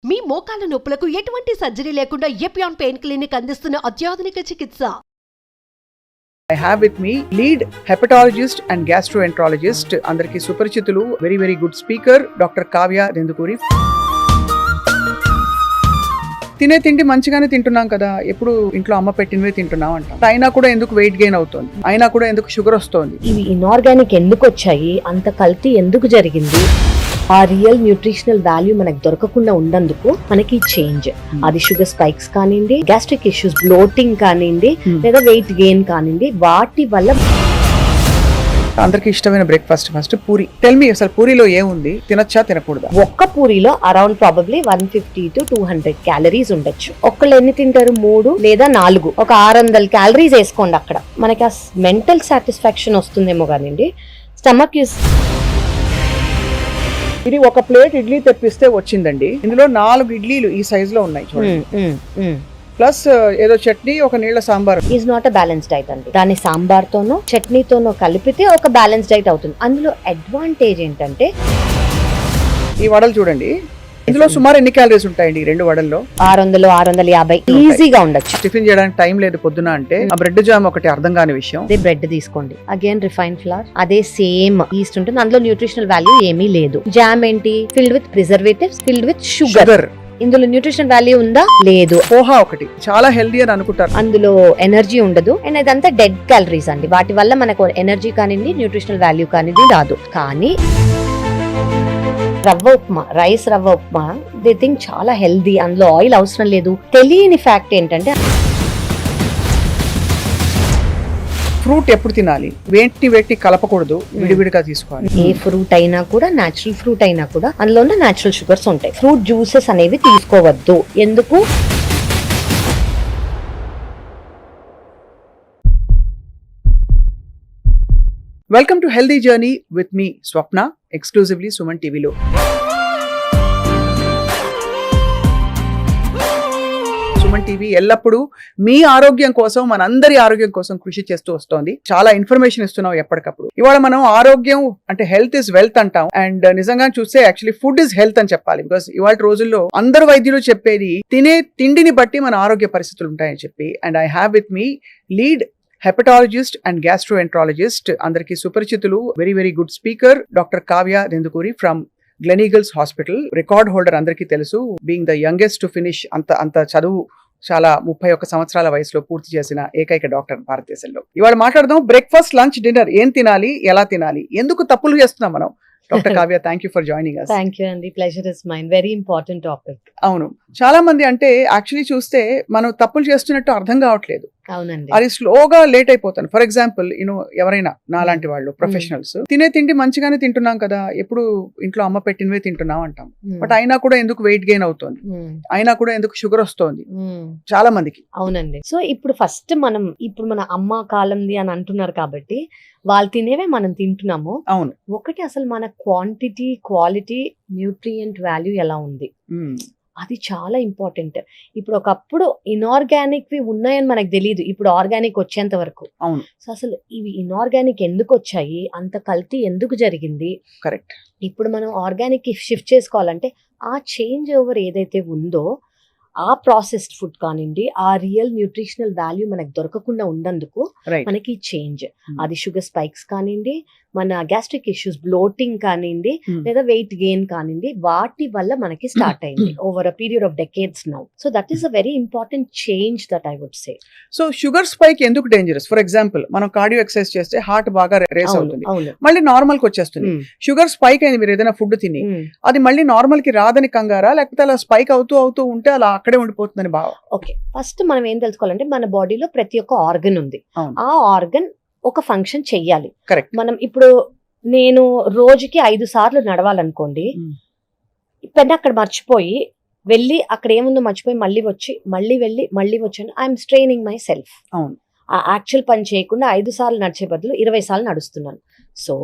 మీ మోకాల నొప్పులకు ఎటువంటి సర్జరీ లేకుండా ఎపియాన్ పెయిన్ క్లినిక్ అందిస్తున్న అత్యాధునిక చికిత్స. I have with me lead hepatologist and gastroenterologist అందరికి సుపరిచితులు very good speaker doctor Kavya Dendukuri. తినే తిండి మంచిగానే తింటున్నాం కదా, ఎప్పుడు ఇంట్లో అమ్మ పెట్టినవే తింటున్నాం అంటాం. అయినా కూడా ఎందుకు వెయిట్ గెయిన్ అవుతుంది, అయినా కూడా ఎందుకు షుగర్ వస్తుంది. ఇవి ఇన్ఆర్గానిక్ ఎందుకు వచ్చాయి, అంత కల్తీ ఎందుకు జరిగింది, ఆ రియల్ న్యూట్రిషనల్ వాల్యూ మనకు దొరకకుండా ఉన్నందుకు మనకి చేంజ్. అది షుగర్ స్పైక్స్ కానివ్వండి, గ్యాస్ట్రిక్ ఇష్యూస్, బ్లోటింగ్ కానివ్వండి, లేదా వెయిట్ గెయిన్ కానివ్వండి, వాటి వల్ల. అందరికి ఇష్టమైన breakfast first puri. Tell me, అసలు పూరిలో ఏముంది, తినచ్చా తినకూడదా? ఒక్క పూరిలో అరౌండ్ ప్రాబబ్లీ 150 to 200 క్యాలరీస్ ఉండొచ్చు. ఒక్కళ్ళు ఎన్ని తింటారు? 3 లేదా 4, ఒక 600 క్యాలరీస్ వేసుకోండి. అక్కడ మనకి ఆ మెంటల్ సాటిస్ఫాక్షన్ వస్తుందేమో కానివ్వండి. స్టమక్ ఇస్ ఇది ఒక ప్లేట్ ఇడ్లీ తెప్పిస్తే వచ్చిందండి, ఇందులో 4 ఇడ్లీలు ఈ సైజ్ లో ఉన్నాయి చూడండి. ప్లస్ ఏదో చట్నీ, ఒక నీళ్ళ sambar. Is not a balance diet అండి. దాన్ని సాంబార్ తోనో చట్నీతోనో కలిపితే ఒక బ్యాలెన్స్ డైట్ అవుతుంది. అందులో అడ్వాంటేజ్ ఏంటంటే ఈ వడలు చూడండి, ఇందులో సుమారు ఎన్ని క్యాలరీస్ ఉంటాయండి ఈ 2 వడల్లో? 600 650 ఈజీగా ఉండొచ్చు. టిఫిన్ చేయడానికి టైం లేదు పొద్దున అంటే ఆ బ్రెడ్ జామ్ ఒకటి అర్థం కాని విషయం. అదే బ్రెడ్ తీసుకోండి, అగైన్ రిఫైన్ ఫ్లవర్, అదే సేమ్ ఈస్ట్ ఉంటుంది. అందులో న్యూట్రిషనల్ వాల్యూ ఏమీ లేదు. జామ్ ఏంటి? Filled with preservatives, filled with sugar. ఇందులో న్యూట్రిషన్ వాల్యూ ఉందా? లేదు. పోహా ఒకటి చాలా హెల్దీ అని అనుకుంటారు, అందులో ఎనర్జీ ఉండదు. అండ్ ఇదంతా డెడ్ క్యాలరీస్ అండి. వాటి వల్ల మనకు ఎనర్జీ కానివ్వండి, న్యూట్రిషనల్ వాల్యూ కానివ్వండి రాదు. కానీ రవ్వ ఉప్మా, రైస్ రవ్వ ఉప్మా, దే థింక్ చాలా హెల్దీ, అందులో ఆయిల్ అవసరం లేదు. తెలియని ఫ్యాక్ట్ ఏంటంటే ఫ్రూట్ ఎప్పుడు తినాలి, వేటి కలపకూడదు, విడివిడిగా తీసుకోవాలి. ఏ ఫ్రూట్ అయినా కూడా, నేచురల్ ఫ్రూట్ అయినా కూడా అందులో ఉన్న నేచురల్ షుగర్స్ ఉంటాయి. ఫ్రూట్ జ్యూసెస్ అనేవి తీసుకోవద్దు. ఎందుకు? Welcome to healthy journey with me Swapna, exclusively Suman టీవీలో. సుమన్ టీవీ ఎల్లప్పుడూ మీ ఆరోగ్యం కోసం, మనందరి ఆరోగ్యం కోసం కృషి చేస్తూ వస్తోంది. చాలా ఇన్ఫర్మేషన్ ఇస్తున్నాం ఎప్పటికప్పుడు. ఇవాళ మనం ఆరోగ్యం అంటే హెల్త్ ఇస్ వెల్త్ అంటాం, అండ్ నిజంగా చూస్తే యాక్చువల్లీ ఫుడ్ ఇస్ హెల్త్ అని చెప్పాలి. బికాస్ ఇవాళ రోజుల్లో అందరు వైద్యులు చెప్పేది తినే తిండిని బట్టి మన ఆరోగ్య పరిస్థితులు ఉంటాయని చెప్పి. And I have with me lead hepatologist and gastroenterologist అందరికి సుపరిచితులు very good speaker doctor Kavya Dendukuri from Gleneagles hospital. Record holder అందరికీ తెలుసు, being the youngest to finish. అంత చదువు చాలా 31 సంవత్సరాల వయసులో పూర్తి చేసిన ఏకైక డాక్టర్ భారతదేశంలో. ఇవాళ మాట్లాడదాం బ్రేక్ఫాస్ట్, లంచ్, డిన్నర్ ఏం తినాలి, ఎలా తినాలి, ఎందుకు తప్పులు చేస్తున్నాం మనం. Doctor Kavya, thank you for joining us. Thank you అండి, pleasure is mine. Very important topic. అవును, చాలా మంది అంటే యాక్చువల్లీ చూస్తే మనం తప్పులు చేస్తున్నట్టు అర్థం కావట్లేదు. అవునండి, అది స్లోగా లేట్ అయిపోతాను. ఫర్ ఎగ్జాంపుల్ ఎవరైనా నాలాంటి వాళ్ళు ప్రొఫెషనల్స్ తినే తిండి మంచిగానే తింటున్నాం కదా, ఎప్పుడు ఇంట్లో అమ్మ పెట్టినవే తింటున్నాం అంటాం. బట్ అయినా కూడా ఎందుకు వెయిట్ గెయిన్ అవుతుంది, అయినా కూడా ఎందుకు షుగర్ వస్తుంది చాలా మందికి. అవునండి. సో ఇప్పుడు ఫస్ట్ మన అమ్మ కాలంది అని అంటున్నారు కాబట్టి వాళ్ళు తినేవే మనం తింటున్నాము. అవును. ఒకటి, అసలు మన క్వాంటిటీ, క్వాలిటీ, న్యూట్రియంట్ వాల్యూ ఎలా ఉంది, అది చాలా ఇంపార్టెంట్. ఇప్పుడు ఒకప్పుడు ఇన్ఆర్గానిక్ వి ఉన్నాయని మనకు తెలియదు, ఇప్పుడు ఆర్గానిక్ వచ్చేంత వరకు. అవును. సో అసలు ఇవి ఇన్ఆర్గానిక్ ఎందుకు వచ్చాయి, అంత కల్తీ ఎందుకు జరిగింది. కరెక్ట్. ఇప్పుడు మనం ఆర్గానిక్ కి షిఫ్ట్ చేసుకోవాలంటే ఆ చేంజ్ ఓవర్ ఏదైతే ఉందో, ఆ ప్రాసెస్డ్ ఫుడ్ కానివ్వండి, ఆ రియల్ న్యూట్రిషనల్ వాల్యూ మనకు దొరకకుండా ఉన్నందుకు మనకి చేంజ్. అది షుగర్ స్పైక్స్ కానివ్వండి, మన గ్యాస్ట్రిక్ ఇష్యూస్, బ్లోటింగ్ కానివ్వండి, లేదా వెయిట్ గెయిన్ కానివ్వండి, వాటి వల్ల మనకి స్టార్ట్ అయింది over a period of decades now. So that is a very important change that I would say. So sugar spike ఎందుకు డేంజరస్? ఫర్ ఎగ్జాంపుల్ మనం కార్డియో ఎక్సర్సైజ్ చేస్తే హార్ట్ బాగా రేస్ అవుతుంది, మళ్ళీ నార్మల్ కి వచ్చేస్తుంది. షుగర్ స్పైక్ అయింది మీరు ఏదైనా ఫుడ్ తిని, అది మళ్ళీ నార్మల్ కి రాదని కంగారా, లేకపోతే అలా స్పైక్ అవుతూ ఉంటే అలా అక్కడే ఉండిపోతుందని బాగా? ఓకే, ఫస్ట్ మనం ఏం తెలుసుకోవాలంటే మన బాడీలో ప్రతి ఒక్క ఆర్గన్ ఉంది. ఆ ఆర్గన్ ఒక ఫంక్షన్ చెయ్యాలి. కరెక్ట్. మనం ఇప్పుడు నేను రోజుకి 5 సార్లు నడవాలనుకోండి, ఇప్పుడు అక్కడ మర్చిపోయి వెళ్ళి అక్కడ ఏముందో మర్చిపోయి మళ్ళీ వచ్చి మళ్ళీ వెళ్ళి మళ్ళీ వచ్చాను, ఐఎమ్ స్ట్రెయినింగ్ మై సెల్ఫ్. అవును. ఆ యాక్చువల్ పని చేయకుండా 5 సార్లు నడిచే బదులు 20 సార్లు నడుస్తున్నాను. సో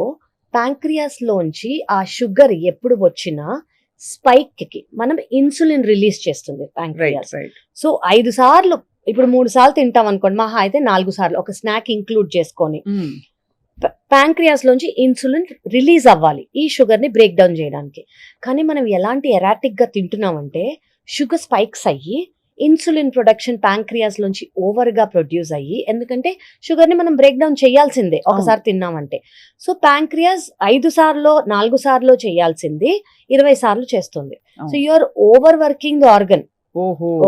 ప్యాంక్రియాస్ లోంచి ఆ షుగర్ ఎప్పుడు వచ్చినా స్పైక్ కి మనం ఇన్సులిన్ రిలీజ్ చేస్తుంది ప్యాంక్రియాస్. సో 5 సార్లు, ఇప్పుడు 3 సార్లు తింటాం అనుకోండి, మహా అయితే 4 సార్లు ఒక స్నాక్ ఇంక్లూడ్ చేసుకొని ప్యాంక్రియాస్ లోంచి ఇన్సులిన్ రిలీజ్ అవ్వాలి ఈ షుగర్ ని బ్రేక్ డౌన్ చేయడానికి. కానీ మనం ఎలాంటి ఎరాటిక్ గా తింటున్నామంటే షుగర్ స్పైక్స్ అయ్యి ఇన్సులిన్ ప్రొడక్షన్ ప్యాంక్రియాస్ లోంచి ఓవర్ గా ప్రొడ్యూస్ అయ్యి, ఎందుకంటే షుగర్ ని మనం బ్రేక్ డౌన్ చేయాల్సిందే ఒకసారి తిన్నామంటే. సో ప్యాంక్రియాస్ 5 సార్లు 4 సార్లు చేయాల్సింది 20 సార్లు చేస్తుంది. So you're over working the organ.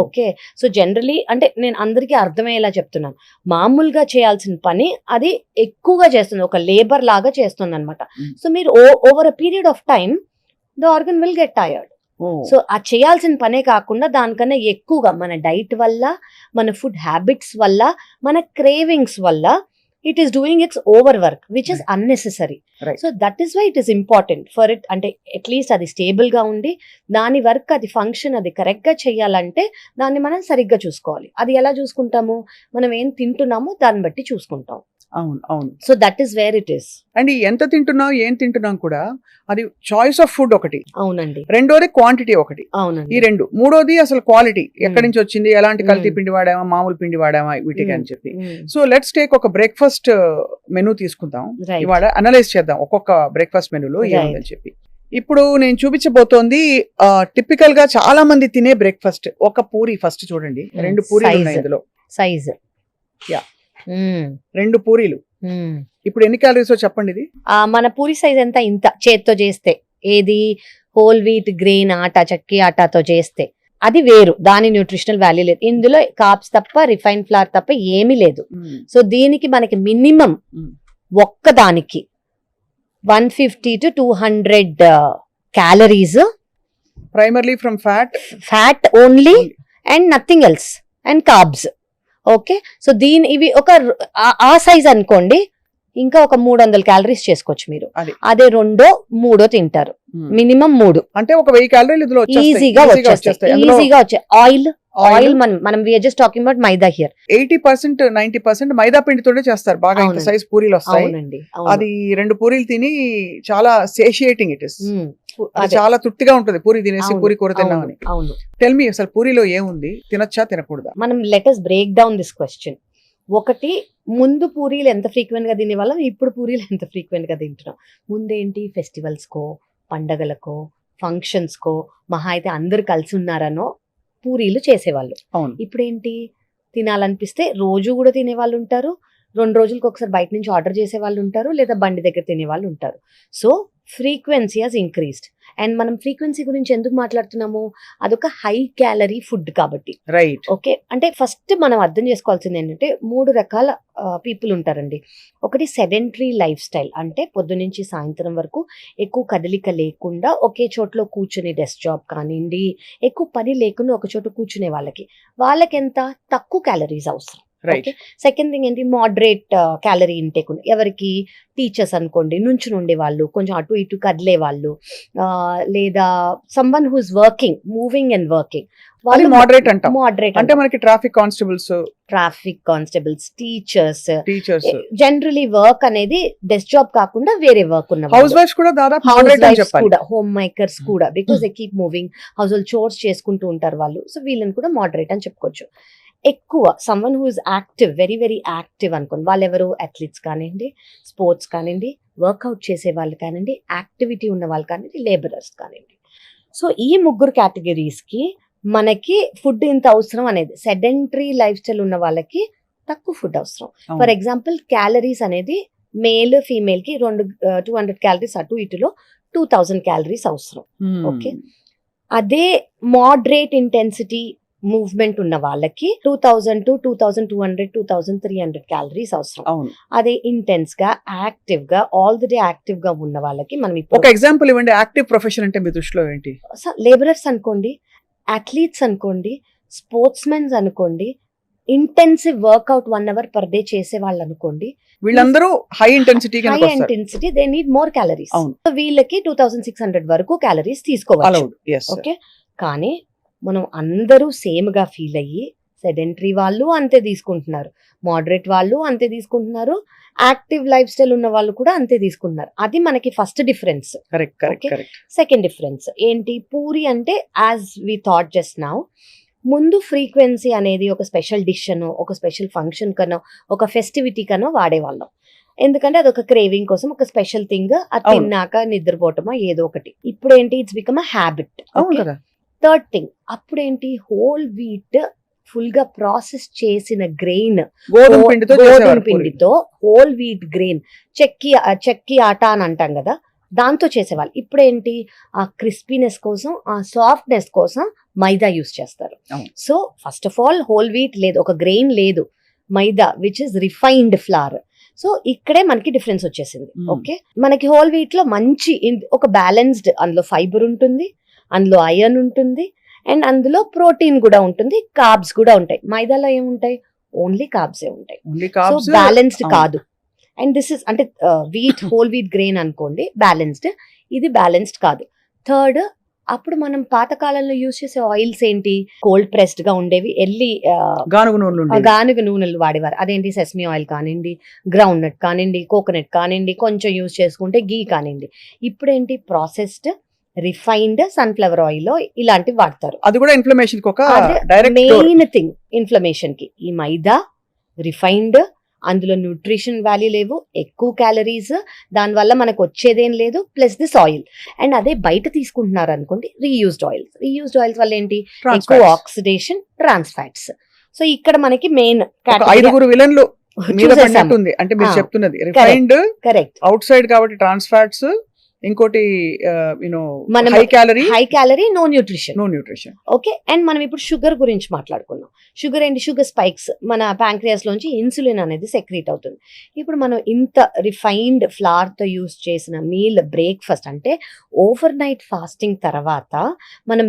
Okay, so generally అంటే నేను అందరికీ అర్థమయ్యేలా చెప్తున్నాను, మామూలుగా చేయాల్సిన పని అది ఎక్కువగా చేస్తుంది, ఒక లేబర్ లాగా చేస్తుంది అనమాట. సో మీరు over a period of time the organ will get tired. So ఆ చేయాల్సిన పనే కాకుండా దానికన్నా ఎక్కువగా మన డైట్ వల్ల, మన ఫుడ్ హ్యాబిట్స్ వల్ల, మన క్రేవింగ్స్ వల్ల it is doing its over work which is unnecessary. So that is why it is important for it. అంటే అట్లీస్ట్ అది స్టేబుల్ గా ఉండి దాని వర్క్, అది ఫంక్షన్ అది కరెక్ట్ గా చేయాలంటే దాన్ని మనం సరిగ్గా చూసుకోవాలి. అది ఎలా చూసుకుంటాము, మనం ఏం తింటున్నామో దాన్ని బట్టి చూసుకుంటాం. అవును అవును. So that is where it is. And ఎంత తింటున్నాం ఏం తింటున్నాం కూడా అది చాయిస్ ఆఫ్ ఫుడ్ ఒకటి. అవునండి. రెండోది క్వాంటిటీ ఒకటి. అవునండి. ఈ రెండు. మూడోది అసలు క్వాలిటీ, ఎక్కడి నుంచి వచ్చింది, ఎలాంటి కల్తీ పిండి వాడామా, మామూలు పిండి వాడామా, వీటికి అని చెప్పి. సో లెట్స్ టేక్ ఒక బ్రేక్ఫాస్ట్ మెనూ తీసుకుందాం ఇవాళ, అనలైజ్ చేద్దాం ఒక్కొక్క బ్రేక్ఫాస్ట్ మెనూలో ఏముందని చెప్పి. ఇప్పుడు నేను చూపించబోతోంది టిపికల్ గా చాలా మంది తినే బ్రేక్ఫాస్ట్. ఒక పూరి ఫస్ట్ చూడండి, 2 పూరీలు ఉన్నాయి ఇందులో. సైజ్ యా, 2 పూరీలు. ఇప్పుడు ఎన్ని క్యాలరీస్ చెప్పండి ఇది? మన పూరి సైజ్ ఎంత? ఇంత చేత్తో చేస్తే, ఏది హోల్ వీట్ గ్రెయిన్ ఆటా, చక్కి ఆటాతో చేస్తే అది వేరు, దాని న్యూట్రిషనల్ వాల్యూ లేదు. ఇందులో కార్బ్స్ తప్ప, రిఫైన్ ఫ్లవర్ తప్ప ఏమీ లేదు. సో దీనికి మనకి మినిమం ఒక్కదానికి 150 to 200 calories, primarily from fat only and nothing else, and carbs. Okay, so ఇవి ఒక ఆ సైజ్ అనుకోండి, ఇంకా ఒక 300 క్యాలరీస్ చేసుకోవచ్చు మీరు. అదే 2-3 తింటారు, మినిమం 3 అంటే ఒక 1000 క్యాలరీలు ఈజీగా వచ్చేస్తాయి. ఆయిల్ మనం we are just talking about maida here. 80% 90% maida పిండితోనే చేస్తారు బాగా, ఇంత సైజ్ పూరీలు వస్తాయి. అది 2 పూరీలు తిని చాలా సేషియేటింగ్ ఇట్ ఇస్. చాలా తృప్తిగా ఉంటుంది పూరి తినేసి, పూరి కూర తిన్నామని. టెల్ మీ, అసలు పూరిలో ఏముంది, తినొచ్చా తినకూడదా? మనం let us break down this question. ఒకటి, ముందు పూరీలు ఎంత ఫ్రీక్వెంట్ గా తినేవాళ్ళం, ఇప్పుడు పూరీలు ఎంత ఫ్రీక్వెంట్ గా తింటున్నాం. ముందేంటి, ఫెస్టివల్స్ కో, పండగలకో, ఫంక్షన్స్ కో, మహా అయితే అందరు కలిసి ఉన్నారనో పూరీలు చేసేవాళ్ళు. ఇప్పుడేంటి, తినాలనిపిస్తే రోజు కూడా తినేవాళ్ళు ఉంటారు, 2 రోజులకు ఒకసారి బయట నుంచి ఆర్డర్ చేసే వాళ్ళు ఉంటారు, లేదా బండి దగ్గర తినే వాళ్ళు ఉంటారు. So frequency has increased. And మనం ఫ్రీక్వెన్సీ గురించి ఎందుకు మాట్లాడుతున్నాము, అదొక హై క్యాలరీ ఫుడ్ కాబట్టి. రైట్. ఓకే, అంటే ఫస్ట్ మనం అర్థం చేసుకోవాల్సింది ఏంటంటే 3 రకాల పీపుల్ ఉంటారండి. ఒకటి సెడెంటరీ లైఫ్ స్టైల్, అంటే పొద్దునుంచి సాయంత్రం వరకు ఎక్కువ కదలిక లేకుండా ఒకే చోట్లో కూర్చునే, డెస్క్ జాబ్ కానివ్వండి, ఎక్కువ పని లేకుండా ఒక చోట కూర్చునే వాళ్ళకి ఎంత తక్కువ క్యాలరీస్ అవసరం. సెకండ్ థింగ్ ఏంటి, మోడరేట్ క్యాలరీ ఇంటేక్ ఉంది. ఎవరికి, టీచర్స్ అనుకోండి, నుంచుని ఉండే వాళ్ళు, కొంచెం అటు ఇటు కదిలే వాళ్ళు, లేదా someone who is working, moving and working, వాళ్ళు మోడరేట్ అంటాం. మోడరేట్ అంటే మనకి traffic constables, teachers. Generally work అనేది డెస్క్ జాబ్ కాకుండా వేరే వర్క్ ఉన్న హౌస్ వైఫ్స్ కూడా, దాదాపు కూడా హోమ్ మేకర్స్ కూడా, because they keep moving, house hold chores చేసుకుంటూ ఉంటారు వాళ్ళు. సో వీళ్ళని కూడా మోడరేట్ అని చెప్పుకోవచ్చు. ఎక్కువ someone who is active, very very active అనుకోండి, వాళ్ళు ఎవరు, అథ్లీట్స్ కానివ్వండి, స్పోర్ట్స్ కానివ్వండి, వర్కౌట్ చేసే వాళ్ళు కానివ్వండి, యాక్టివిటీ ఉన్న వాళ్ళు కానివ్వండి, లేబరర్స్ కానివ్వండి. సో ఈ 3 కేటగిరీస్ కి మనకి ఫుడ్ ఇంత అవసరం అనేది. సెడెంటరీ లైఫ్ స్టైల్ ఉన్న వాళ్ళకి తక్కువ ఫుడ్ అవసరం. ఫర్ ఎగ్జాంపుల్, క్యాలరీస్ అనేది మేల్ ఫీమేల్ కి 200 క్యాలరీస్ అటు ఇటులో 2000 క్యాలరీస్ అవసరం. ఓకే, అదే మోడరేట్ ఇంటెన్సిటీ మూవ్మెంట్ ఉన్న వాళ్ళకి 2000 to 2200 2300 క్యాలరీస్ అవసరం. అదే ఇంటెన్స్ గా, యాక్టివ్ గా, ఆల్ ది డే యాక్టివ్ గా ఉన్న వాళ్ళకి మనం ఒక ఎగ్జాంపుల్ ఇవ్వండి. యాక్టివ్ ప్రొఫెషన్ అంటే మీ దృష్టిలో ఏంటి? లేబరర్స్ అనుకోండి, అథ్లీట్స్ అనుకోండి, స్పోర్ట్స్ మెన్స్ అనుకోండి, intensive workout 1 hour per day చేసే వాళ్ళు అనుకోండి, వీళ్ళందరూ high intensity they need more calories. వీళ్ళకి 2600 వరకు క్యాలరీస్ తీసుకోవాలి. ఓకే, కానీ మనం అందరూ సేమ్ గా ఫీల్ అయ్యి, సెడెంటరీ వాళ్ళు అంతే తీసుకుంటున్నారు, మోడరేట్ వాళ్ళు అంతే తీసుకుంటున్నారు, యాక్టివ్ లైఫ్ స్టైల్ ఉన్న వాళ్ళు కూడా అంతే తీసుకుంటున్నారు. అది మనకి ఫస్ట్ డిఫరెన్స్. సెకండ్ డిఫరెన్స్ ఏంటి, పూరి అంటే as we thought just now, ముందు ఫ్రీక్వెన్సీ అనేది ఒక స్పెషల్ డిష్ అనో, ఒక స్పెషల్ ఫంక్షన్ కనో, ఒక ఫెస్టివిటీ కనో వాడేవాళ్ళం. ఎందుకంటే అదొక క్రేవింగ్ కోసం ఒక స్పెషల్ థింగ్, అది అవును. తిన్నాక నిద్రపోవటమా ఏదో ఒకటి. ఇప్పుడు ఏంటి, ఇట్స్ బికమ్ అ హ్యాబిట్. అవును కదా. థర్డ్ థింగ్, అప్పుడేంటి హోల్ వీట్ ఫుల్ గా ప్రాసెస్ చేసిన గ్రెయిన్, గోధుమ పిండితో గోధుమ చేసేవారు పూరి. పిండితో హోల్ వీట్ గ్రెయిన్, చెక్కి ఆట అని అంటాం కదా, దాంతో చేసేవాళ్ళు. ఇప్పుడేంటి, ఆ క్రిస్పీనెస్ కోసం, ఆ సాఫ్ట్నెస్ కోసం మైదా యూస్ చేస్తారు. అవును. So first of all whole wheat లేదు, ఒక గ్రెయిన్ లేదు, maida which is refined flour. So ఇక్కడే మనకి డిఫరెన్స్ వచ్చేసింది. ఓకే, మనకి హోల్ వీట్ లో మంచి ఒక బ్యాలెన్స్డ్, అందులో ఫైబర్ ఉంటుంది, అందులో ఐరన్ ఉంటుంది, అండ్ అందులో ప్రోటీన్ కూడా ఉంటుంది, కార్బ్స్ కూడా ఉంటాయి. మైదాలో ఏముంటాయి, ఓన్లీ కార్బ్స్ ఏ ఉంటాయి. Only so carbs. బ్యాలెన్స్డ్ అవును. కాదు. అండ్ దిస్ ఇస్ అంటే వీట్, హోల్ వీట్ గ్రెయిన్ అనుకోండి బ్యాలెన్స్డ్, ఇది బ్యాలెన్స్డ్ కాదు. థర్డ్, అప్పుడు మనం పాతకాలంలో యూజ్ చేసే ఆయిల్స్ ఏంటి, కోల్డ్ ప్రెస్డ్ గా ఉండేవి, గానుగ నూనెలు ఉండేవి. గానుగ నూనెలు వాడేవారు. అదేంటి, సెసమీ ఆయిల్ కానివ్వండి, గ్రౌండ్ నట్ కానివ్వండి, కోకోనట్ కానివ్వండి, కొంచెం యూజ్ చేసుకుంటే గీ కానివ్వండి. ఇప్పుడేంటి, ప్రాసెస్డ్ రిఫైన్డ్ సన్ఫ్లవర్ ఆయిల్ ఇలాంటివి వాడతారు. అది కూడా ఇన్ఫ్లమేషన్ కి ఒక డైరెక్ట్ మెయిన్ థింగ్ ఇన్ఫ్లమేషన్ కి ఈ మైదా, రిఫైన్డ్, అందులో న్యూట్రిషన్ వాల్యూ లేవు, ఎక్కువ క్యాలరీస్, దానివల్ల మనకు వచ్చేదేం లేదు, ప్లస్ దిస్ ఆయిల్. అండ్ అదే బయట తీసుకుంటున్నారు అనుకోండి, రీయూజ్డ్ ఆయిల్స్ వల్ల ఏంటి, ఎక్కువ ఆక్సిడేషన్, ట్రాన్స్ ఫ్యాట్స్. సో ఇక్కడ మనకి మెయిన్ 5 విలన్లు మీద పడినట్టుంది. అంటే మీరు చెప్తున్నది రిఫైన్డ్, కరెక్ట్, అవుట్ సైడ్ కాబట్టి ట్రాన్స్ ఫ్యాట్స్, ఇంకోటి మనం high calorie, no nutrition. Okay, and మనం ఇప్పుడు షుగర్ గురించి మాట్లాడుకున్నాం. షుగర్ ఏంటి, షుగర్ స్పైక్స్, మన ప్యాంక్రియాస్ లోంచి ఇన్సులిన్ అనేది సెక్రీట్ అవుతుంది. ఇప్పుడు మనం ఇంత రిఫైన్డ్ ఫ్లవర్ తో యూస్ చేసిన మీల్, బ్రేక్ఫాస్ట్ అంటే ఓవర్ నైట్ ఫాస్టింగ్ తర్వాత మనం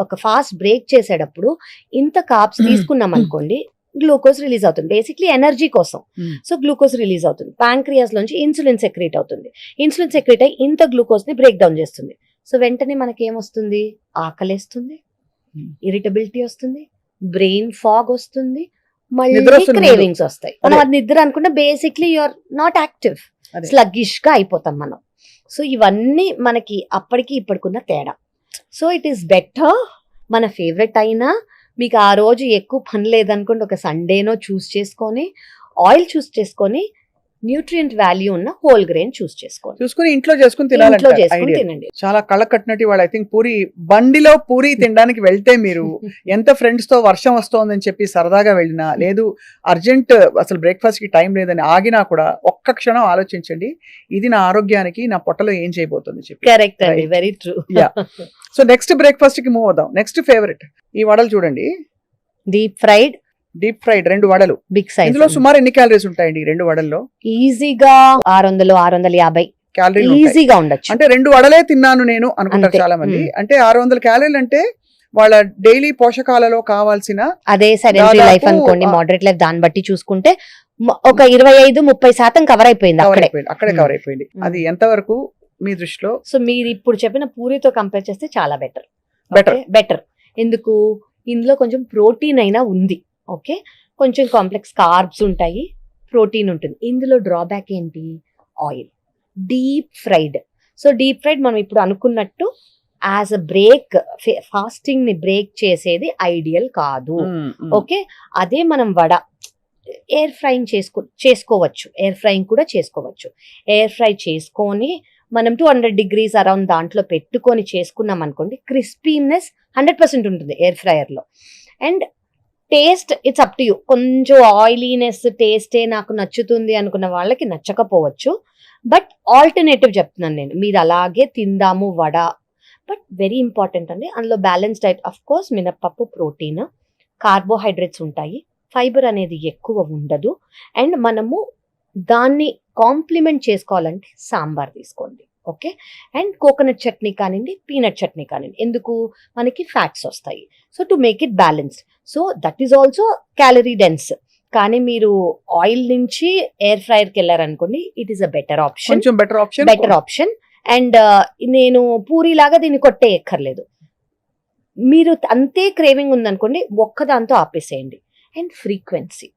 ఒక ఫాస్ట్ బ్రేక్ చేసేటప్పుడు ఇంత కార్బ్స్ తీసుకున్నాం అనుకోండి, గ్లూకోజ్ రిలీజ్ అవుతుంది, బేసిక్లీ ఎనర్జీ కోసం. సో గ్లూకోజ్ రిలీజ్ అవుతుంది, ప్యాంక్రియాస్ లోంచి ఇన్సులిన్ సెక్రేట్ అవుతుంది, ఇన్సులిన్ సెక్రేట్ అయ్యి ఇంత గ్లూకోజ్ ని బ్రేక్ డౌన్ చేస్తుంది. సో వెంటనే మనకి ఏమొస్తుంది, ఆకలేస్తుంది, ఇరిటబిలిటీ వస్తుంది, బ్రెయిన్ ఫాగ్ వస్తుంది, మళ్ళీ క్రేవింగ్స్ వస్తాయి. మనం అది నిద్ర అనుకుంటే basically you're not active, sluggish గా అయిపోతాం మనం. సో ఇవన్నీ మనకి అప్పటికి ఇప్పటికున్న తేడా. సో ఇట్ ఈస్ బెటర్, మన ఫేవరెట్ అయినా మీకు ఆ రోజు ఎక్కువ పని లేదనుకోండి, ఒక సండేనో చూస్ చేసుకొని, ఆయిల్ చూస్ చేసుకొని, న్యూట్రియంట్ వాల్యూ ఉన్న హోల్ గ్రెయిన్ చూసుకొని ఇంట్లో చేసుకుని తినండి. చాలా కళ్ళ కట్టినట్టు వాళ్ళు. ఐ థింక్ పూరి బండిలో పూరి తినడానికి వెళ్తే మీరు ఎంత ఫ్రెండ్స్ తో వర్షం వస్తోందని చెప్పి సరదాగా వెళ్ళినా, లేదు అర్జెంట్ అసలు బ్రేక్ఫాస్ట్ కి టైం లేదని ఆగినా కూడా ఒక్క క్షణం ఆలోచించండి, ఇది నా ఆరోగ్యానికి, నా పొట్టలో ఏం చేయబోతుంది చెప్పి. కరెక్ట్ అండి, very true. So next breakfast కి మూవ్ అవుదాం. నెక్స్ట్ ఫేవరెట్ ఈ వడలు చూడండి, డీప్ ఫ్రైడ్ 2 వడలు. Big size. ఇందులో సుమారు ఎన్ని క్యాలరీస్ ఉంటాయండి ఈ 2 వడల్లో? ఈజీగా 600-650 క్యాలరీలు ఈజీగా ఉండొచ్చు. అంటే 2 వడలే తిన్నాను నేను అనుకుంటారు చాలా మంది. అంటే 600 క్యాలరీలు అంటే వాళ్ళ డైలీ పోషకాలలో కావాల్సిన, అదే సెడెంటరీ లైఫ్ అనుకోండి, మోడరేట్ లైఫ్, దాన్ని బట్టి చూసుకుంటే ఒక 25-30% కవర్ అయిపోయింది, అక్కడే కవర్ అయిపోయింది. అది ఎంత వరకు మీ దృష్టిలో? సో మీరు ఇప్పుడు చెప్పిన పూరితో కంపేర్ చేస్తే చాలా బెటర్. ఎందుకు, ఇందులో కొంచెం ప్రోటీన్ అయినా ఉంది. ఓకే, కొంచెం కాంప్లెక్స్ కార్బ్స్ ఉంటాయి, ప్రోటీన్ ఉంటుంది. ఇందులో డ్రాబ్యాక్ ఏంటి, oil, deep fried. So deep fried మనం ఇప్పుడు అనుకున్నట్టు యాజ్ అ బ్రేక్, ఫాస్టింగ్ ని బ్రేక్ చేసేది ఐడియల్ కాదు. ఓకే, అదే మనం వడ ఎయిర్ ఫ్రైయింగ్ చేసుకోవచ్చు, ఎయిర్ ఫ్రైయింగ్ కూడా చేసుకోవచ్చు. ఎయిర్ ఫ్రై చేసుకొని మనం 200 degrees అరౌండ్ దాంట్లో పెట్టుకొని చేసుకున్నాం అనుకోండి, క్రిస్పీనెస్ 100% ఉంటుంది ఎయిర్ ఫ్రైయర్ లో. And taste it's up to you. కొంచెం ఆయిలీనెస్ టేస్టే నాకు నచ్చుతుంది అనుకున్న వాళ్ళకి నచ్చకపోవచ్చు, బట్ ఆల్టర్నేటివ్ చెప్తున్నాను నేను, మీరు అలాగే తిందాము వడ. బట్ వెరీ ఇంపార్టెంట్ అండి, అందులో బ్యాలెన్స్ డైట్. అఫ్ కోర్స్ మినప్పప్పు ప్రోటీన్, కార్బోహైడ్రేట్స్ ఉంటాయి, ఫైబర్ అనేది ఎక్కువ ఉండదు. అండ్ మనము దాన్ని కాంప్లిమెంట్ చేసుకోవాలంటే సాంబార్ తీసుకోండి. ఓకే, అండ్ కోకోనట్ చట్నీ కానివ్వండి, పీనట్ చట్నీ కానివ్వండి, ఎందుకు, మనకి ఫ్యాట్స్ వస్తాయి. So to make it balanced. So that is also calorie dense. కానీ మీరు ఆయిల్ నుంచి ఎయిర్ ఫ్రైయర్కి వెళ్ళారనుకోండి, it is a better option. And నేను పూరిలాగా దీన్ని కొట్టేయక్కర్లేదు. మీరు అంతే క్రేవింగ్ ఉందనుకోండి, ఒక్కదాంతో ఆపేసేయండి. అండ్ ఫ్రీక్వెన్సీ,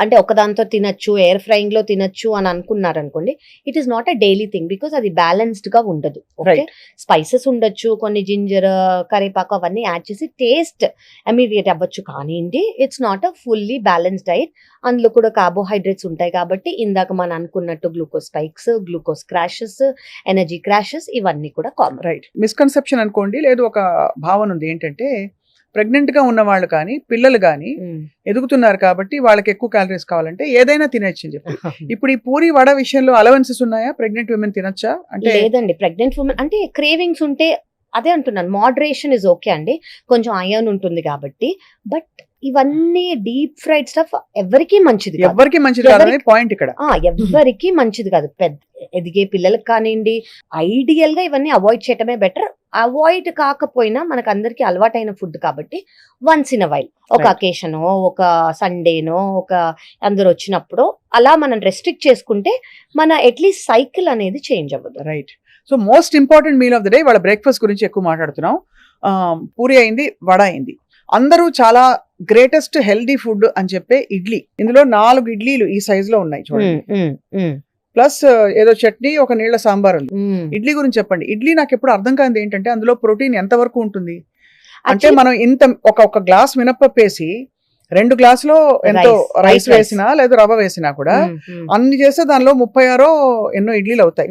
అంటే ఒకదాంతో తినచ్చు, ఎయిర్ ఫ్రైయింగ్ లో తినచ్చు అని అనుకున్నారు అనుకోండి, it is not a daily thing because అది బ్యాలెన్స్డ్ గా ఉండదు. Okay, Right. స్పైసెస్ ఉండొచ్చు, కొన్ని జింజర్, కరివేపాకు అవన్నీ యాడ్ చేసి టేస్ట్ అమీడియట్ అవ్వచ్చు, కానీ it's not a fully balanced diet. అందులో కూడా కార్బోహైడ్రేట్స్ ఉంటాయి కాబట్టి ఇందాక మనం అనుకున్నట్టు glucose spikes, glucose crashes, energy crashes ఇవన్నీ కూడా కామన్. రైట్. మిస్కన్సెప్షన్ అనుకోండి, లేదు ఒక భావన ఉంది ఏంటంటే ప్రెగ్నెంట్ గా ఉన్న వాళ్ళు కానీ పిల్లలు కానీ ఎదుగుతున్నారు కాబట్టి వాళ్ళకి ఎక్కువ క్యాలరీస్ కావాలంటే ఏదైనా తినచ్చు అని చెప్పి. ఇప్పుడు ఈ పూరి వడ విషయంలో అలవెన్సెస్ ఉన్నాయా? ప్రెగ్నెంట్ విమెన్ తినచ్చా? అంటే లేదండి, ప్రెగ్నెంట్ ఉమెన్ అంటే క్రేవింగ్స్ ఉంటే అదే అంటున్నాను, మోడరేషన్ ఇస్ ఓకే అండి, కొంచెం అయర్న్ ఉంటుంది కాబట్టి. బట్ ఇవన్నీ డీప్ ఫ్రైడ్ స్టఫ్ ఎవరికి మంచిది కాదు. ఎవరికి మంచిది కాదనే పాయింట్ ఇక్కడ. ఎవరికి మంచిది కాదు. పెద్ద ఎదిగే పిల్లలకు కానివ్వండి, ఐడియల్ గా ఇవన్నీ అవాయిడ్ చేయటమే బెటర్. అవాయిడ్ కాకపోయినా మనకు అందరికి అలవాటైన ఫుడ్ కాబట్టి వన్స్ ఇన్ వైల్, ఒక Right. అకేషనో, ఒక సండేనో, ఒక అందరు వచ్చినప్పుడు అలా మనం రెస్ట్రిక్ట్ చేసుకుంటే మన అట్లీస్ట్ సైకిల్ అనేది చేంజ్ అవ్వదు. Right. So most important meal of the day వాళ్ళ బ్రేక్ఫాస్ట్ గురించి ఎక్కువ మాట్లాడుతున్నాం. పూరి అయింది, వడ అయింది. అందరూ చాలా గ్రేటెస్ట్ హెల్దీ ఫుడ్ అని చెప్పే ఇడ్లీ. ఇందులో 4 ఇడ్లీలు ఈ సైజ్ లో ఉన్నాయి చూడండి. ప్లస్ ఏదో చట్నీ, ఒక నీళ్ల సాంబార్ ఉంది. ఇడ్లీ గురించి చెప్పండి. ఇడ్లీ నాకు ఎప్పుడు అర్థం కాదు ఏంటంటే అందులో ప్రోటీన్ ఎంత వరకు ఉంటుంది అంటే మనం ఇంత ఒక గ్లాస్ మినపప్పు వేసి 2 గ్లాసులో ఎంతో రైస్ వేసినా లేదా రవ్వ వేసినా కూడా అన్ని చేస్తే దానిలో 36 ఎన్నో ఇడ్లీలు అవుతాయి.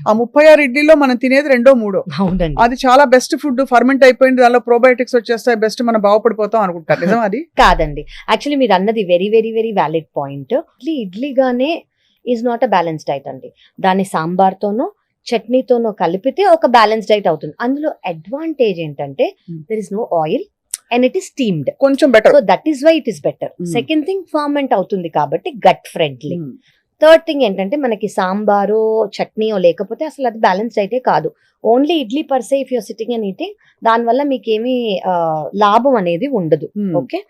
ఆ 36 ఇడ్లీలో మనం తినేది 2-3. అవునండి, అది చాలా బెస్ట్ ఫుడ్, ఫర్మెంట్ అయిపోయింది, దానిలో ప్రోబయోటిక్స్ వచ్చేస్తాయి, బెస్ట్ మనం బాగుపడిపోతాం అనుకుంటారు. నిజం అది? కాదండి, యాక్చువల్లీ మీరు అన్నది very very very valid point. ఇడ్లీగానే is not a balance diet అండి. దాన్ని సాంబార్తోనో చట్నీతోనో కలిపితే ఒక బ్యాలెన్స్ డైట్ అవుతుంది. అందులో అడ్వాంటేజ్ ఏంటంటే there is no oil and it is steamed, కొంచెం better. So that is why it is better. Second thing, ferment అవుతుంది కాబట్టి గట్ ఫ్రెండ్లీ. థర్డ్ థింగ్ ఏంటంటే మనకి సాంబారో చట్నీయో లేకపోతే అసలు అది బ్యాలెన్స్ అయితే కాదు. Only idli per se if you're sitting and eating, దానివల్ల మీకేమీ లాభం అనేది ఉండదు. ఓకే,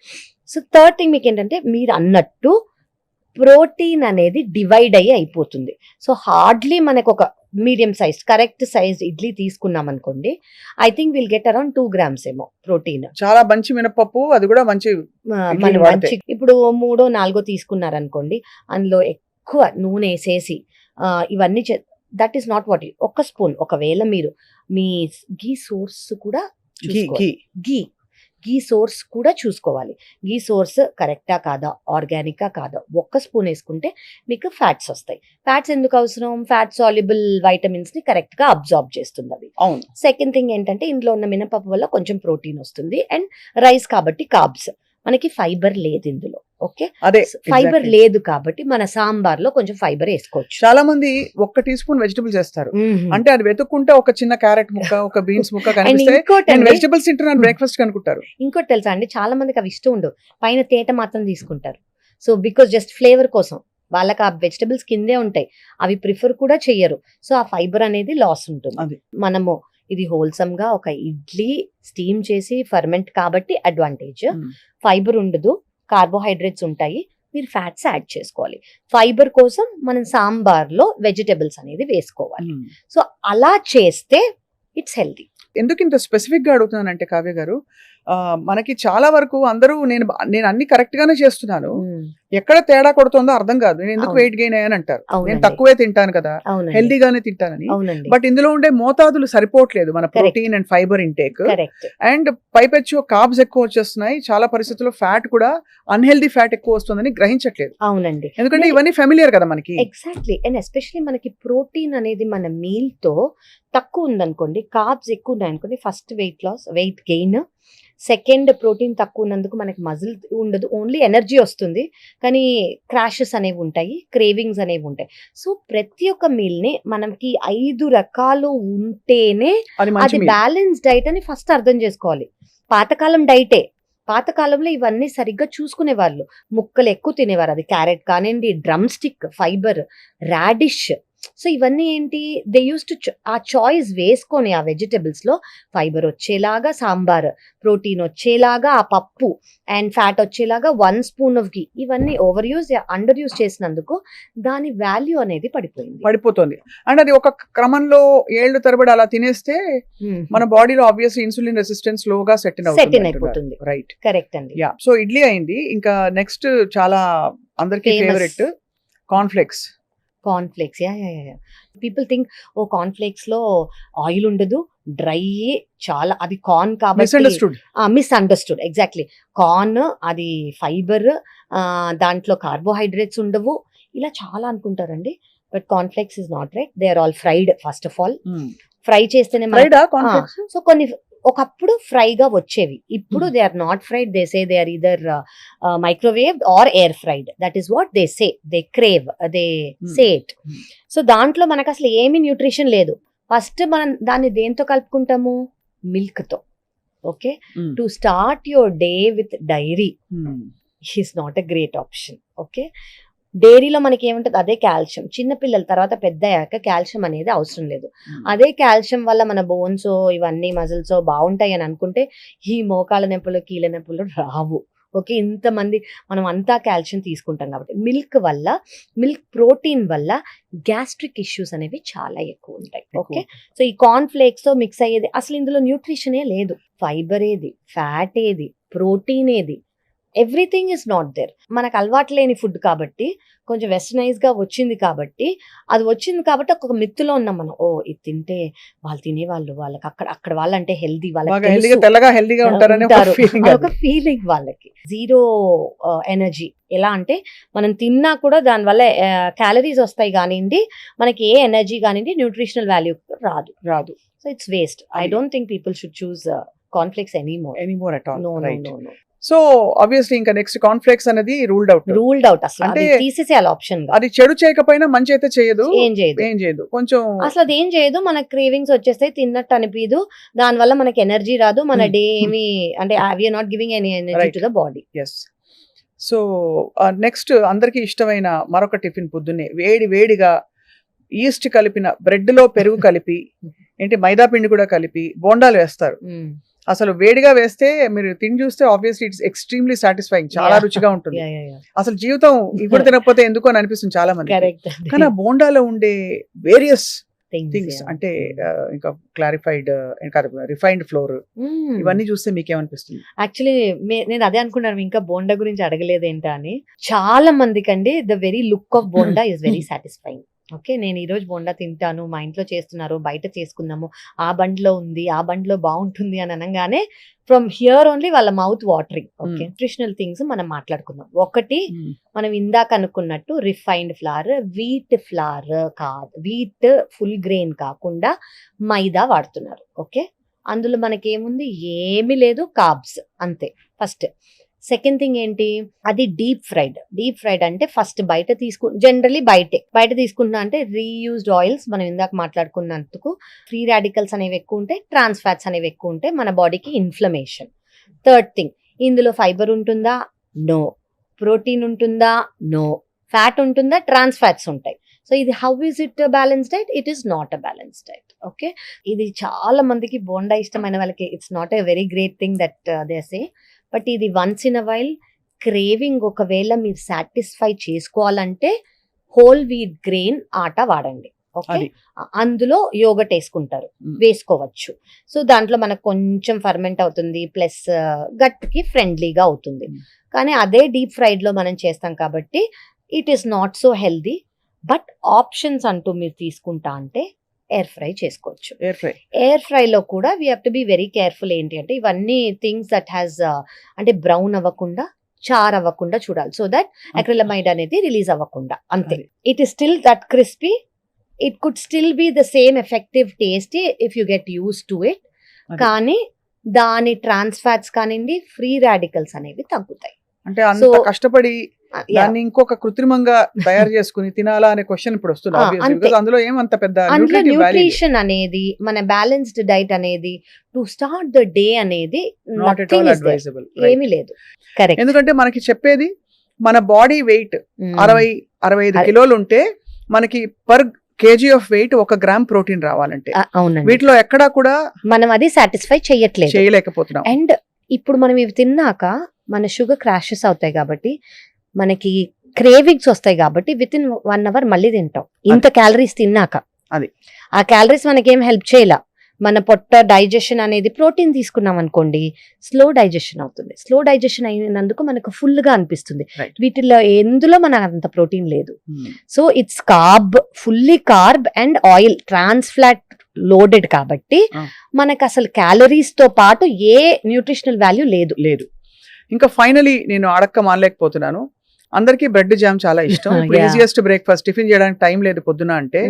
సో థర్డ్ థింగ్ మీకు ఏంటంటే మీరు అన్నట్టు ప్రోటీన్ అనేది డివైడ్ అయ్యి అయిపోతుంది. సో హార్డ్లీ మనకు ఒక medium size correct size idli తీసుకున్నాం అనుకోండి, I think will get around 2 grams ఏమో ప్రోటీన్. చాలా మంచి మినపప్పు, అది కూడా మంచి మనం మంచి ఇప్పుడు 3-4 తీసుకున్నారనుకోండి, అందులో ఎక్కువ నూనె వేసేసి ఇవన్నీ దట్ ఈస్ నాట్ వాట్. ఒక స్పూన్, ఒకవేళ మీరు మీ గీ సోర్స్ కూడా గీ సోర్స్ కూడా చూసుకోవాలి. గీ సోర్స్ కరెక్టా కాదా, ఆర్గానికా కాదా, 1 స్పూన్ వేసుకుంటే మీకు ఫ్యాట్స్ వస్తాయి. ఫ్యాట్స్ ఎందుకు అవసరం? ఫ్యాట్ సాల్యుబుల్ వైటమిన్స్ ని కరెక్ట్ గా అబ్జార్బ్ చేస్తుంది అవి. అవును. సెకండ్ థింగ్ ఏంటంటే ఇందులో ఉన్న మినపప్పు వల్ల కొంచెం ప్రోటీన్ వస్తుంది, అండ్ రైస్ కాబట్టి కార్బ్స్, మనకి ఫైబర్ లేదు ఇందులో. ఓకే, అదే ఫైబర్ లేదు కాబట్టి మన సాంబార్ లో కొంచెం ఫైబర్ వేసుకోవచ్చు. చాలా మంది 1 టీ స్పూన్ వెజిటబుల్స్ వేస్తారు, అంటే అది వెతుక్కుంటే ఒక చిన్న క్యారెట్ ముక్క, ఒక బీన్స్ ముక్క కనిపిస్తే నేను వెజిటబుల్స్ తింటున్నాను బ్రేక్ఫాస్ట్ అనుకుంటారు. ఇంకోటి తెలుసా అండి, చాలా మందికి అవి ఇష్టం ఉండవు, పైన తేట మాత్రం తీసుకుంటారు. సో బికాస్ జస్ట్ ఫ్లేవర్ కోసం వాళ్ళకి ఆ వెజిటబుల్స్ కిందే ఉంటాయి, అవి ప్రిఫర్ కూడా చెయ్యరు. సో ఆ ఫైబర్ అనేది లాస్ ఉంటుంది. మనము ఇది హోల్సమ్ గా ఒక ఇడ్లీ స్టీమ్ చేసి ఫర్మెంట్ కాబట్టి అడ్వాంటేజ్. ఫైబర్ ఉండదు, కార్బోహైడ్రేట్స్ ఉంటాయి, మీరు ఫ్యాట్స్ యాడ్ చేసుకోవాలి. ఫైబర్ కోసం మనం సాంబార్ లో వెజిటబుల్స్ అనేది వేసుకోవాలి. సో అలా చేస్తే ఇట్స్ హెల్తీ. ఎందుకు ఇంత స్పెసిఫిక్ గా అడుగుతున్నానంటే కావ్య గారు, మనకి చాలా వరకు అందరూ నేను అన్ని కరెక్ట్ గానే చేస్తున్నాను, ఎక్కడ తేడా కొడుతుందో అర్థం కాదు, నేను ఎందుకు వెయిట్ గెయిన్ అయ్యాను అంటారు. నేను తక్కువే తింటాను కదా, హెల్దీగానే తింటానని. బట్ ఇందులో ఉండే మోతాదులు సరిపోవట్లేదు మన protein and fibre intake. And పైపెచ్చు కార్బ్స్ ఎక్కువ వచ్చేస్తున్నాయి, చాలా పరిస్థితుల్లో ఫ్యాట్ కూడా అన్హెల్దీ ఫ్యాట్ ఎక్కువ వస్తుందని గ్రహించట్లేదు. అవునండి, ఎందుకంటే ఇవన్నీ ఫెమిలియర్ కదా మనకి. ఎగ్జాక్ట్లీ. అండ్ ఎస్పెషలీ మనకి ప్రోటీన్ అనేది మన మీల్ తో తక్కువ ఉందనుకోండి, కార్బ్స్ ఎక్కువ ఉన్నాయనుకోండి, first weight gain, second protein తక్కువ ఉన్నందుకు మనకి మజిల్ ఉండదు, ఓన్లీ ఎనర్జీ వస్తుంది, కానీ క్రాషెస్ అనేవి ఉంటాయి, క్రేవింగ్స్ అనేవి ఉంటాయి. సో ప్రతి ఒక్క మీల్ ని మనకి 5 రకాలు ఉంటేనే అది బ్యాలెన్స్ డైట్ అని ఫస్ట్ అర్థం చేసుకోవాలి. పాతకాలం డైటే, పాతకాలంలో ఇవన్నీ సరిగ్గా చూసుకునేవాళ్ళు, ముక్కలు ఎక్కువ తినేవారు. అది క్యారెట్ కానివ్వండి, drum stick, fibre, radish, so ఇవన్నీ ఏంటి, దే యూస్ టు ఆ చాయిస్ వేసుకొని ఆ వెజిటబుల్స్ లో ఫైబర్ వచ్చేలాగా సాంబార్, ప్రోటీన్ వచ్చేలాగా ఆ పప్పు, అండ్ ఫ్యాట్ వచ్చేలాగా 1 స్పూన్ ఆఫ్ ఘీ, ఇవన్నీ ఓవర్ యూజ్ అండర్ యూజ్ చేసినందుకు దాని వాల్యూ అనేది పడిపోతుంది. అండ్ అది ఒక క్రమంలో ఏళ్ళు తరబడి అలా తినేస్తే మన బాడీలో ఆబ్వియస్లీ ఇన్సులిన్ రెసిస్టెన్స్ లోగా సెటిల్ అయిపోతుంది. రైట్, కరెక్ట్ అండి. యా. సో ఇడ్లీ అయింది. ఇంకా నెక్స్ట్ చాలా అందరికి favourite cornflakes. Yeah people think oh cornflakes లో ఆయిల్ ఉండదు, డ్రై, చాలా అది కార్న్ కాబట్టి మిస్అండర్స్టూడ్. ఎగ్జాక్ట్లీ, కార్న్ అది ఫైబర్, దాంట్లో కార్బోహైడ్రేట్స్ ఉండవు, ఇలా చాలా అనుకుంటారండి. But cornflakes is not right. They are all fried. First of all fry చేస్తేనే, సో కొన్ని ఒకప్పుడు ఫ్రైగా వచ్చేవి, ఇప్పుడు they are not fried. They say they are either microwave or air fried. That is what they say, they crave, they say it. So దాంట్లో మనకు అసలు ఏమి న్యూట్రిషన్ లేదు. ఫస్ట్ మనం దాన్ని దేంతో కలుపుకుంటాము, మిల్క్ తో. Okay, to start your day with dairy is not a great option. Okay, డైరీలో మనకి ఏముంటుంది, అదే కాల్షియం. చిన్నపిల్లల తర్వాత పెద్ద అయ్యాక కాల్షియం అనేది అవసరం లేదు. అదే కాల్షియం వల్ల మన బోన్స్ ఇవన్నీ మజిల్స్ బాగుంటాయి అని అనుకుంటే ఈ మోకాళ్ళ నొప్పులు, కీళ్ళ నొప్పులు రావు. ఓకే, ఇంతమంది మనం అంతా కాల్షియం తీసుకుంటాం కాబట్టి. మిల్క్ ప్రోటీన్ వల్ల గ్యాస్ట్రిక్ ఇష్యూస్ అనేవి చాలా ఎక్కువ ఉంటాయి. ఓకే, సో ఈ కార్న్ ఫ్లేక్స్ తో మిక్స్ అయ్యేది అసలు ఇందులో న్యూట్రిషనే లేదు. ఫైబర్ ఏది, ఫ్యాట్ ఏది, ప్రోటీన్ ఏది, ఎవ్రీథింగ్ ఇస్ నాట్ దేర్. మనకు అలవాటు లేని ఫుడ్ కాబట్టి, కొంచెం వెస్టర్నైజ్ గా వచ్చింది కాబట్టి, అది వచ్చింది కాబట్టి ఒక మిత్తులో ఉన్నాం మనం. ఓ ఇది తింటే వాళ్ళు తినేవాళ్ళు, వాళ్ళకి అక్కడ వాళ్ళంటే హెల్దీ, వాళ్ళకి ఒక ఫీలింగ్, వాళ్ళకి జీరో ఎనర్జీ. ఎలా అంటే మనం తిన్నా కూడా దానివల్ల క్యాలరీస్ వస్తాయి కానివ్వండి, మనకి ఏ ఎనర్జీ కానివ్వండి, న్యూట్రిషనల్ వాల్యూ రాదు. So it's waste. I don't think people should choose cornflakes anymore at all. No. So obviously ఇంకా నెక్స్ట్ కాన్ఫ్లెక్స్ అనేది రూల్డ్ అవుట్. అసలు అంటే తీసేసేయాలి ఆప్షన్. అది చెడు చేయకపోయినా మంచి అయితే ఏం చేయదు కొంచెం అసలు అది ఏం చేయదు. మనకి క్రేవింగ్స్ వచ్చేస్తాయి, తిన్నట్టు అనిపించదు, దాని వల్ల మనకి ఎనర్జీ రాదు, మన డే ఏమి అంటే we're not giving any energy to the body. Yes. So next అందరికి ఇష్టమైన మరొక టిఫిన్, పొద్దున్నే వేడిగా ఈస్ట్ కలిపిన బ్రెడ్ లో పెరుగు కలిపి ఏంటి మైదా పిండి కూడా కలిపి బోండాలు వేస్తారు. అసలు వేడిగా వేస్తే మీరు తిని చూస్తే ఆబ్వియస్లీ ఇట్స్ ఎక్స్ట్రీమ్లీ సాటిస్ఫైయింగ్, చాలా రుచిగా ఉంటుంది. అసలు జీవితం ఇప్పుడు తినకపోతే ఎందుకు అని అనిపిస్తుంది చాలా మంది. కానీ ఆ బోండాలో ఉండే వేరియస్ థింగ్స్ అంటే ఇంకా క్లారిఫైడ్ రిఫైన్డ్ ఫ్లోర్, ఇవన్నీ చూస్తే మీకేమనిపిస్తుంది? యాక్చువల్లీ నేను అదే అనుకున్నాను, ఇంకా బోండా గురించి అడగలేదేంటా అని. చాలా మందికి అండి the very look of bonda is very satisfying. Okay, నేను ఈరోజు బోండా తింటాను, మా ఇంట్లో చేస్తున్నారు, బయట చేసుకున్నాము, ఆ బండిలో ఉంది, ఆ బండిలో బాగుంటుంది అని అనగానే ఫ్రమ్ హియర్ ఓన్లీ వాళ్ళ mouth watering. Okay, nutritional things మనం మాట్లాడుకుందాం. ఒకటి, మనం ఇందాక అనుకున్నట్టు రిఫైన్డ్ ఫ్లవర్, వీట్ ఫ్లవర్ కాదు, వీట్ ఫుల్ గ్రెయిన్ కాకుండా మైదా వాడుతున్నారు. ఓకే, అందులో మనకేముంది, ఏమీ లేదు, కార్బ్స్ అంతే. ఫస్ట్. సెకండ్ థింగ్ ఏంటి, అది డీప్ ఫ్రైడ్ అంటే ఫస్ట్ బయట జనరలీ బయట తీసుకుంటున్నా అంటే రీయూజ్డ్ ఆయిల్స్. మనం ఇందాక మాట్లాడుకున్నందుకు ఫ్రీ రాడికల్స్ అనేవి ఎక్కువ ఉంటాయి, ట్రాన్స్ ఫ్యాట్స్ అనేవి ఎక్కువ ఉంటాయి, మన బాడీకి ఇన్ఫ్లమేషన్. థర్డ్ థింగ్, ఇందులో ఫైబర్ ఉంటుందా, నో. ప్రోటీన్ ఉంటుందా, నో. ఫ్యాట్ ఉంటుందా, ట్రాన్స్ ఫ్యాట్స్ ఉంటాయి. సో ఇది how is it balance diet? It is not a balance diet. Okay, ఇది చాలా మందికి బోండా ఇష్టమైన వాళ్ళకి it's not a very great thing that they say. But ఇది once in a while craving ఒకవేళ మీరు సాటిస్ఫై చేసుకోవాలంటే హోల్ వీట్ గ్రెయిన్ ఆటా వాడండి. ఓకే, అందులో యోగట్ వేసుకోవచ్చు. సో దాంట్లో మనకు కొంచెం ఫర్మెంట్ అవుతుంది, ప్లస్ గట్ కి ఫ్రెండ్లీగా అవుతుంది. కానీ అదే డీప్ ఫ్రైడ్ లో మనం చేస్తాం కాబట్టి it is not so healthy. But options అంటూ మీరు తీసుకుంటా అంటే ఎయిర్ ఫ్రై చేసుకోవచ్చు. ఎయిర్ ఫ్రై లో కూడా we have to be very careful. ఏంటి అంటే ఇవన్నీ థింగ్స్ దట్ హ్యాస్ అంటే బ్రౌన్ అవ్వకుండా, చార్ అవ్వకుండా చూడాలి. సో దట్ అక్రిలమైడ్ అనేది రిలీజ్ అవ్వకుండా. అంతే. It is still that crispy. It could still be the same effective tasty if you get use to it. కానీ దాని ట్రాన్స్ ఫ్యాట్స్ కానివ్వండి, ఫ్రీ రాడికల్స్ అనేవి తగ్గుతాయి. అంటే అంత కష్టపడి దాన్ని ఇంకొక కృత్రిమంగా తయారు చేసుకుని తినాలా అనే క్వశ్చన్ ఇప్పుడు వస్తుంది. అందులో ఏమంత పెద్ద న్యూట్రిషన్ అనేది, మన బ్యాలెన్స్డ్ డైట్ అనేది, టు స్టార్ట్ ద డే అనేది ఏమీ లేదు. కరెక్ట్. ఎందుకంటే మనకి చెప్పేది మన బాడీ వెయిట్ 60-65 కిలోలు ఉంటే మనకి per KG of weight 1 gram protein రావాలంటే అవునండి, వీటిలో ఎక్కడా కూడా మనం అది సాటిస్ఫై చెయ్యట్లేదు. చేయలేకపోతున్నాం. అండ్ ఇప్పుడు మనం ఇవి తిన్నాక మన షుగర్ క్రాషెస్ అవుతాయి కాబట్టి మనకి క్రేవింగ్స్ వస్తాయి కాబట్టి విత్ ఇన్ 1 hour మళ్ళీ తింటాం ఇంత క్యాలరీస్ తిన్నాక. అది ఆ క్యాలరీస్ మనకేం హెల్ప్ చేయలా. మన పొట్ట డైజెషన్ అనేది ప్రోటీన్ తీసుకున్నాం అనుకోండి స్లో డైజెషన్ అవుతుంది. స్లో డైజెషన్ అయినందుకు మనకు ఫుల్ గా అనిపిస్తుంది. Right. వీటిలో ఎందులో మనకు అంత ప్రోటీన్ లేదు. Hmm. So it's fully carb and oil trans fat loaded కాబట్టి మనకు అసలు క్యాలరీస్ తో పాటు ఏ న్యూట్రిషనల్ వాల్యూ లేదు. లేదు. ఇంకా ఫైనలీ నేను అడక్క మానలేకపోతున్నాను. అందరికీ బ్రెడ్ జామ్ చాలా ఇష్టం. ఇప్పుడు Yeah. ఈజియెస్ట్ బ్రేక్ఫాస్ట్ టిఫిన్ చేయడానికి టైం లేదు పొద్దున అంటే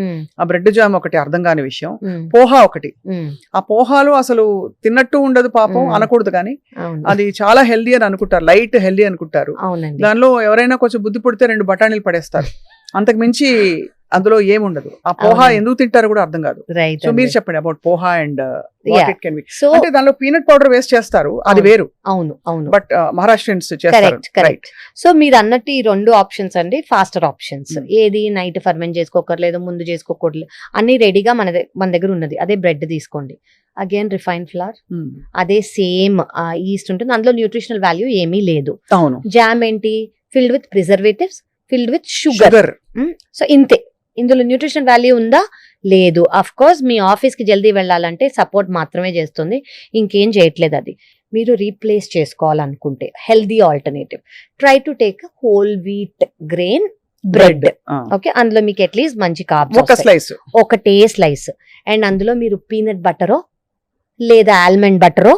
ఆ బ్రెడ్ జామ్ ఒకటి అర్థం కాని విషయం. Mm. పోహా ఒకటి. ఆ పోహాలు అసలు తిన్నట్టు ఉండదు పాపం, అనకూడదు కానీ అవును, అది చాలా హెల్దీ అని అనుకుంటారు, లైట్ హెల్దీ అనుకుంటారు. అవునండి, దానిలో ఎవరైనా కొంచెం బుద్ధి పుడితే 2 బఠానీలు పడేస్తారు, అంతకు మించి అందులో ఏముండదు. ఆ పోహా అవునండి. ఎందుకు తింటారు కూడా అర్థం కాదు. రైట్. సో మీరు చెప్పండి about poha and Yeah. So అంటే దానిలో పీనట్ పౌడర్ వేస్ట్ చేస్తారు, అది అవును. వేరు. అవును, అవును, బట్ మహారాష్ట్రియన్స్ చేస్తారు. Correct correct. సో మీరు అన్నట్టు ఈ 2 ఆప్షన్స్ అండి ఫాస్టర్ ఆప్షన్స్. ఏది నైట్ ఫర్మెంట్ చేసుకోకర్లేదు, ముందు చేసుకోకూడలేదు, అన్ని రెడీగా మన దగ్గర ఉన్నది. అదే బ్రెడ్ తీసుకోండి, అగైన్ రిఫైన్డ్ ఫ్లవర్, అదే సేమ్ ఈస్ట్ ఉంటుంది, అందులో న్యూట్రిషనల్ వాల్యూ ఏమీ లేదు. అవును. జామ్ ఏంటి, filled with preservatives, filled with sugar. Sugar. So ఇంతే, ఇందులో న్యూట్రిషన్ వాల్యూ ఉందా, లేదు. అఫ్ కోర్స్ మీ ఆఫీస్ కి జల్దీ వెళ్ళాలంటే సపోర్ట్ మాత్రమే చేస్తుంది, ఇంకేం చేయట్లేదు. అది మీరు రీప్లేస్ చేసుకోవాలనుకుంటే healthy alternative, try to take whole wheat grain bread. Okay, అందులో మీకు అట్లీస్ట్ మంచి ఒక కార్బ్స్, స్లైస్, ఒకటే స్లైస్. అండ్ అందులో మీరు పీనట్ బటరో లేదా ఆల్మండ్ బటరో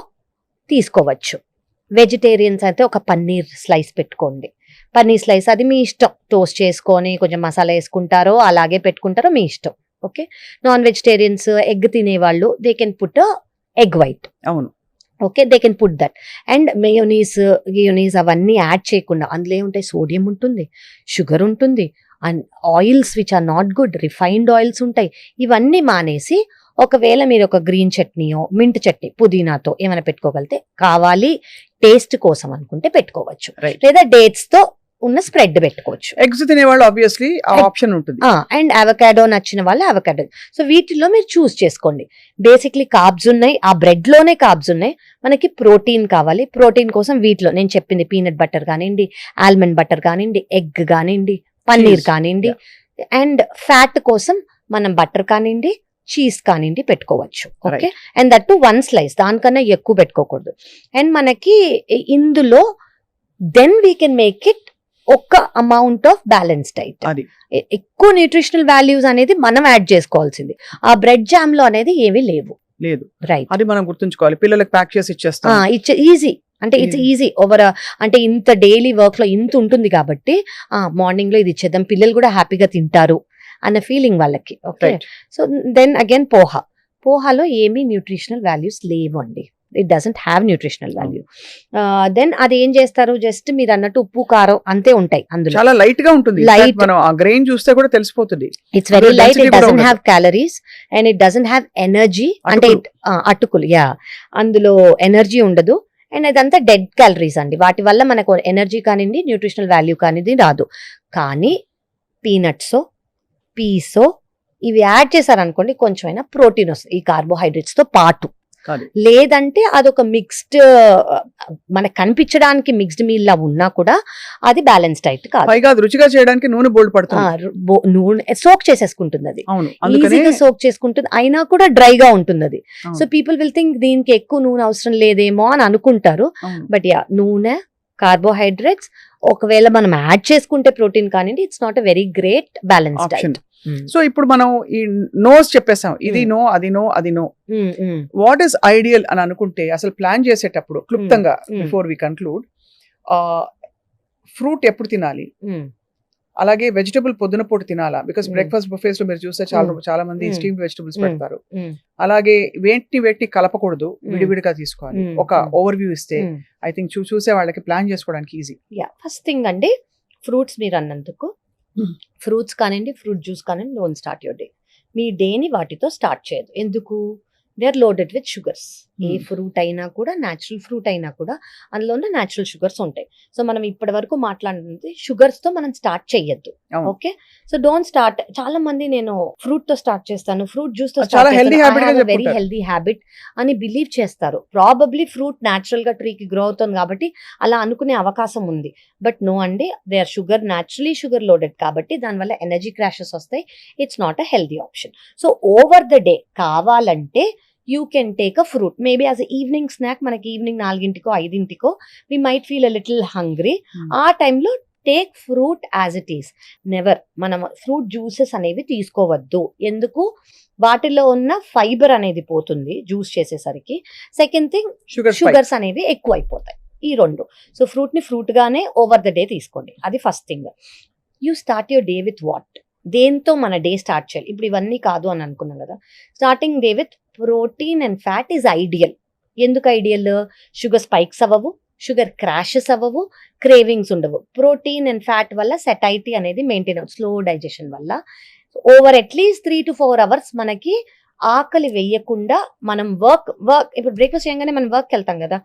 తీసుకోవచ్చు. వెజిటేరియన్స్ అయితే ఒక పన్నీర్ స్లైస్ పెట్టుకోండి. పన్నీర్ స్లైస్ అది మీ ఇష్టం, టోస్ట్ చేసుకొని కొంచెం మసాలా వేసుకుంటారో అలాగే పెట్టుకుంటారో మీ ఇష్టం. ఓకే, నాన్ వెజిటేరియన్స్ ఎగ్ తినేవాళ్ళు they can put egg white. అవును. Okay, they can put that. And mayonnaise అవన్నీ యాడ్ చేయకుండా, అందులో ఏముంటాయి, సోడియం ఉంటుంది, షుగర్ ఉంటుంది, and oils which are not good, refined oils ఉంటాయి. ఇవన్నీ మానేసి ఒకవేళ మీరు ఒక గ్రీన్ చట్నీయో మింట్ చట్నీ పుదీనాతో ఏమైనా పెట్టుకోగలితే, కావాలి టేస్ట్ కోసం అనుకుంటే పెట్టుకోవచ్చు, లేదా డేట్స్ తో ఉన్న స్ప్రెడ్ పెట్టుకోవచ్చు. ఎగ్స్ తినేవాళ్ళు ఆబ్వియస్లీ ఆ ఆప్షన్ ఉంటుంది. అండ్ అవకాడో నచ్చిన వాళ్ళు అవకాడో. సో వీటిలో మీరు చూస్ చేసుకోండి. బేసిక్లీ కార్బ్స్ ఉన్నాయి, ఆ బ్రెడ్ లోనే కార్బ్స్ ఉన్నాయి. మనకి ప్రోటీన్ కావాలి, ప్రోటీన్ కోసం వీటిలో నేను చెప్పింది పీనట్ బటర్ కానివ్వండి, ఆల్మండ్ బటర్ కానివ్వండి, ఎగ్ కానివ్వండి, పన్నీర్ కానివ్వండి. అండ్ ఫ్యాట్ కోసం మనం బటర్ కానివ్వండి, చీజ్ కానివ్వండి పెట్టుకోవచ్చు. Okay, and that to 1 slice, దానికన్నా ఎక్కువ పెట్టుకోకూడదు. అండ్ మనకి ఇందులో then we can make it ఒక అమౌంట్ ఆఫ్ బ్యాలెన్స్ డైట్. ఎక్కువ న్యూట్రిషనల్ వాల్యూస్ అనేది మనం యాడ్ చేసుకోవాల్సింది. ఆ బ్రెడ్ జామ్ లో అనేది ఏమీ లేవు. లేదు, రైట్, అది మనం గుర్తుంచుకోవాలి. పిల్లలకు ప్యాక్ చేసి ఇచ్చేస్తాం. ఈజీ అంటే ఇట్స్ ఈజీ ఓవర్. అంటే ఇంత డైలీ వర్క్ లో ఇంత ఉంటుంది కాబట్టి మార్నింగ్ లో ఇది ఇచ్చేద్దాం, పిల్లలు కూడా హ్యాపీగా తింటారు అన్న ఫీలింగ్ వాళ్ళకి. ఓకే, సో దెన్ అగైన్ పోహాలో ఏమీ న్యూట్రిషనల్ వాల్యూస్ లేవు అండి. It doesn't have nutritional value. Then అది ఏం చేస్తారు, జస్ట్ మీరు అన్నట్టు ఉప్పు కారం అంతే ఉంటాయి అందులో. చాలా లైట్ గా ఉంటుంది. Light. మనం ఆ గ్రెయిన్ చూస్తే కూడా తెలిసిపోతుంది. It's very light, density it కూడా డజంట్ ఉండదు. Have calories and it doesn't have energy. అంటే అటుకులు, అందులో ఎనర్జీ ఉండదు. అండ్ అదంతా డెడ్ క్యాలరీస్ అండి. వాటి వల్ల మనకు ఎనర్జీ కానివ్వండి, న్యూట్రిషనల్ వాల్యూ కానిది రాదు. కానీ పీనట్సో పీసో ఇవి యాడ్ చేశారనుకోండి, కొంచెమైనా ప్రోటీన్ వస్తుంది ఈ కార్బోహైడ్రేట్స్ తో పాటు. లేదంటే అదొక మిక్స్డ్, మనకు కనిపించడానికి మిక్స్డ్ మీల్ లా ఉన్నా కూడా అది బ్యాలెన్స్ డైట్ కాదు. పైగా రుచిగా చేయడానికి నూనె బోల్డ్ పడుతుంది. నూనె సోక్ చేసేసుకుంటుంది, అది అవును, ఈజీగా సోక్ చేసుకుంటుంది, అయినా కూడా డ్రైగా ఉంటుంది అది. సో పీపుల్ విల్ థింక్ దీనికి ఎక్కువ నూనె అవసరం లేదేమో అని అనుకుంటారు. బట్ నూనె, కార్బోహైడ్రేట్స్ ఒకవేళ మనం యాడ్ చేసుకుంటే ప్రోటీన్ కానివ్వండి, it's not a very great balance diet. So ఇప్పుడు మనం ఈ నోస్ చెప్పేసాం, ఇది నో, అది నో, అది నో. వాట్ ఈస్ ఐడియల్ అని అనుకుంటే అసలు ప్లాన్ చేసేటప్పుడు క్లుప్తంగా బిఫోర్ వి కన్క్లూడ్, ఫ్రూట్ ఎప్పుడు తినాలి, అలాగే వెజిటబుల్ పొద్దున పూట తినాలా? బికాస్ బ్రేక్ఫాస్ట్ బుఫేస్ లో మీరు చూస్తే చాలా మంది స్టీమ్డ్ వెజిటబుల్స్ పెడతారు. అలాగే వేటిని కలపకూడదు, విడివిడిగా తీసుకోవాలి. ఒక ఓవర్ వ్యూ ఇస్తే ఐ థింక్ చూసే వాళ్ళకి ప్లాన్ చేసుకోవడానికి ఈజీ. ఫస్ట్ థింగ్ అండి, ఫ్రూట్స్ మీరు అన్నందుకు ఫ్రూట్స్ కానివ్వండి, ఫ్రూట్ జ్యూస్ కానివ్వండి, డోంట్ స్టార్ట్ యువర్ డే. మీ డేని వాటితో స్టార్ట్ చేయదు. ఎందుకు? They are loaded with sugars. ఏ Hmm. ఫ్రూట్ అయినా కూడా, న్యాచురల్ ఫ్రూట్ అయినా కూడా అందులోనే న్యాచురల్ షుగర్స్ ఉంటాయి. సో మనం ఇప్పటి వరకు మాట్లాడుతుంది షుగర్స్ తో మనం స్టార్ట్ చెయ్యొద్దు. అవును. Okay, so don't start. చాలా మంది నేను ఫ్రూట్ తో స్టార్ట్ చేస్తాను, ఫ్రూట్ జ్యూస్ తో చాలా healthy habit గా వెరీ చెప్పుకుంటారు. హెల్దీ హ్యాబిట్ అని బిలీవ్ చేస్తారు. ప్రాబబ్లీ ఫ్రూట్ న్యాచురల్ గా ట్రీకి గ్రో అవుతుంది కాబట్టి అలా అనుకునే అవకాశం ఉంది. బట్ నో అండి, they are sugar, naturally sugar loaded కాబట్టి దానివల్ల ఎనర్జీ క్రాషెస్ వస్తాయి. It's not a healthy option. So over the day కావాలంటే you can take a fruit, maybe as evening snack. మనకి evening 4 5 we might feel a little hungry. ఆ టైంలో take fruit as it is. Never మనం fruit juices అనేవి తీసుకోవద్దు. ఎందుకు? వాటిలో ఉన్న ఫైబర్ అనేది పోతుంది జ్యూస్ చేసేసరికి. సెకండ్ థింగ్, షుగర్స్ అనేవి ఎక్కువ అయిపోతాయి. ఈ రెండు. సో ఫ్రూట్ ని ఫ్రూట్ గానే ఓవర్ ద డే తీసుకోండి. అది first thing. You start your day with what? దేంతో మన డే స్టార్ట్ చేయాలి? ఇప్పుడు ఇవన్నీ కాదు అని అనుకున్నాం కదా. Starting day with protein and fat is ideal. ఎందుకు ఐడియల్? షుగర్ స్పైక్స్ అవ్వవు, షుగర్ క్రాషెస్ అవ్వవు, క్రేవింగ్స్ ఉండవు. ప్రోటీన్ అండ్ ఫ్యాట్ వల్ల సెటైటీ అనేది మెయింటైన్ అవుతుంది, స్లో డైజెషన్ వల్ల. ఓవర్ అట్లీస్ట్ 3 to 4 అవర్స్ మనకి ఆకలి వేయకుండా మనం వర్క్ ఇప్పుడు బ్రేక్ఫాస్ట్ చేయగానే మనం వర్క్కి వెళ్తాం కదా,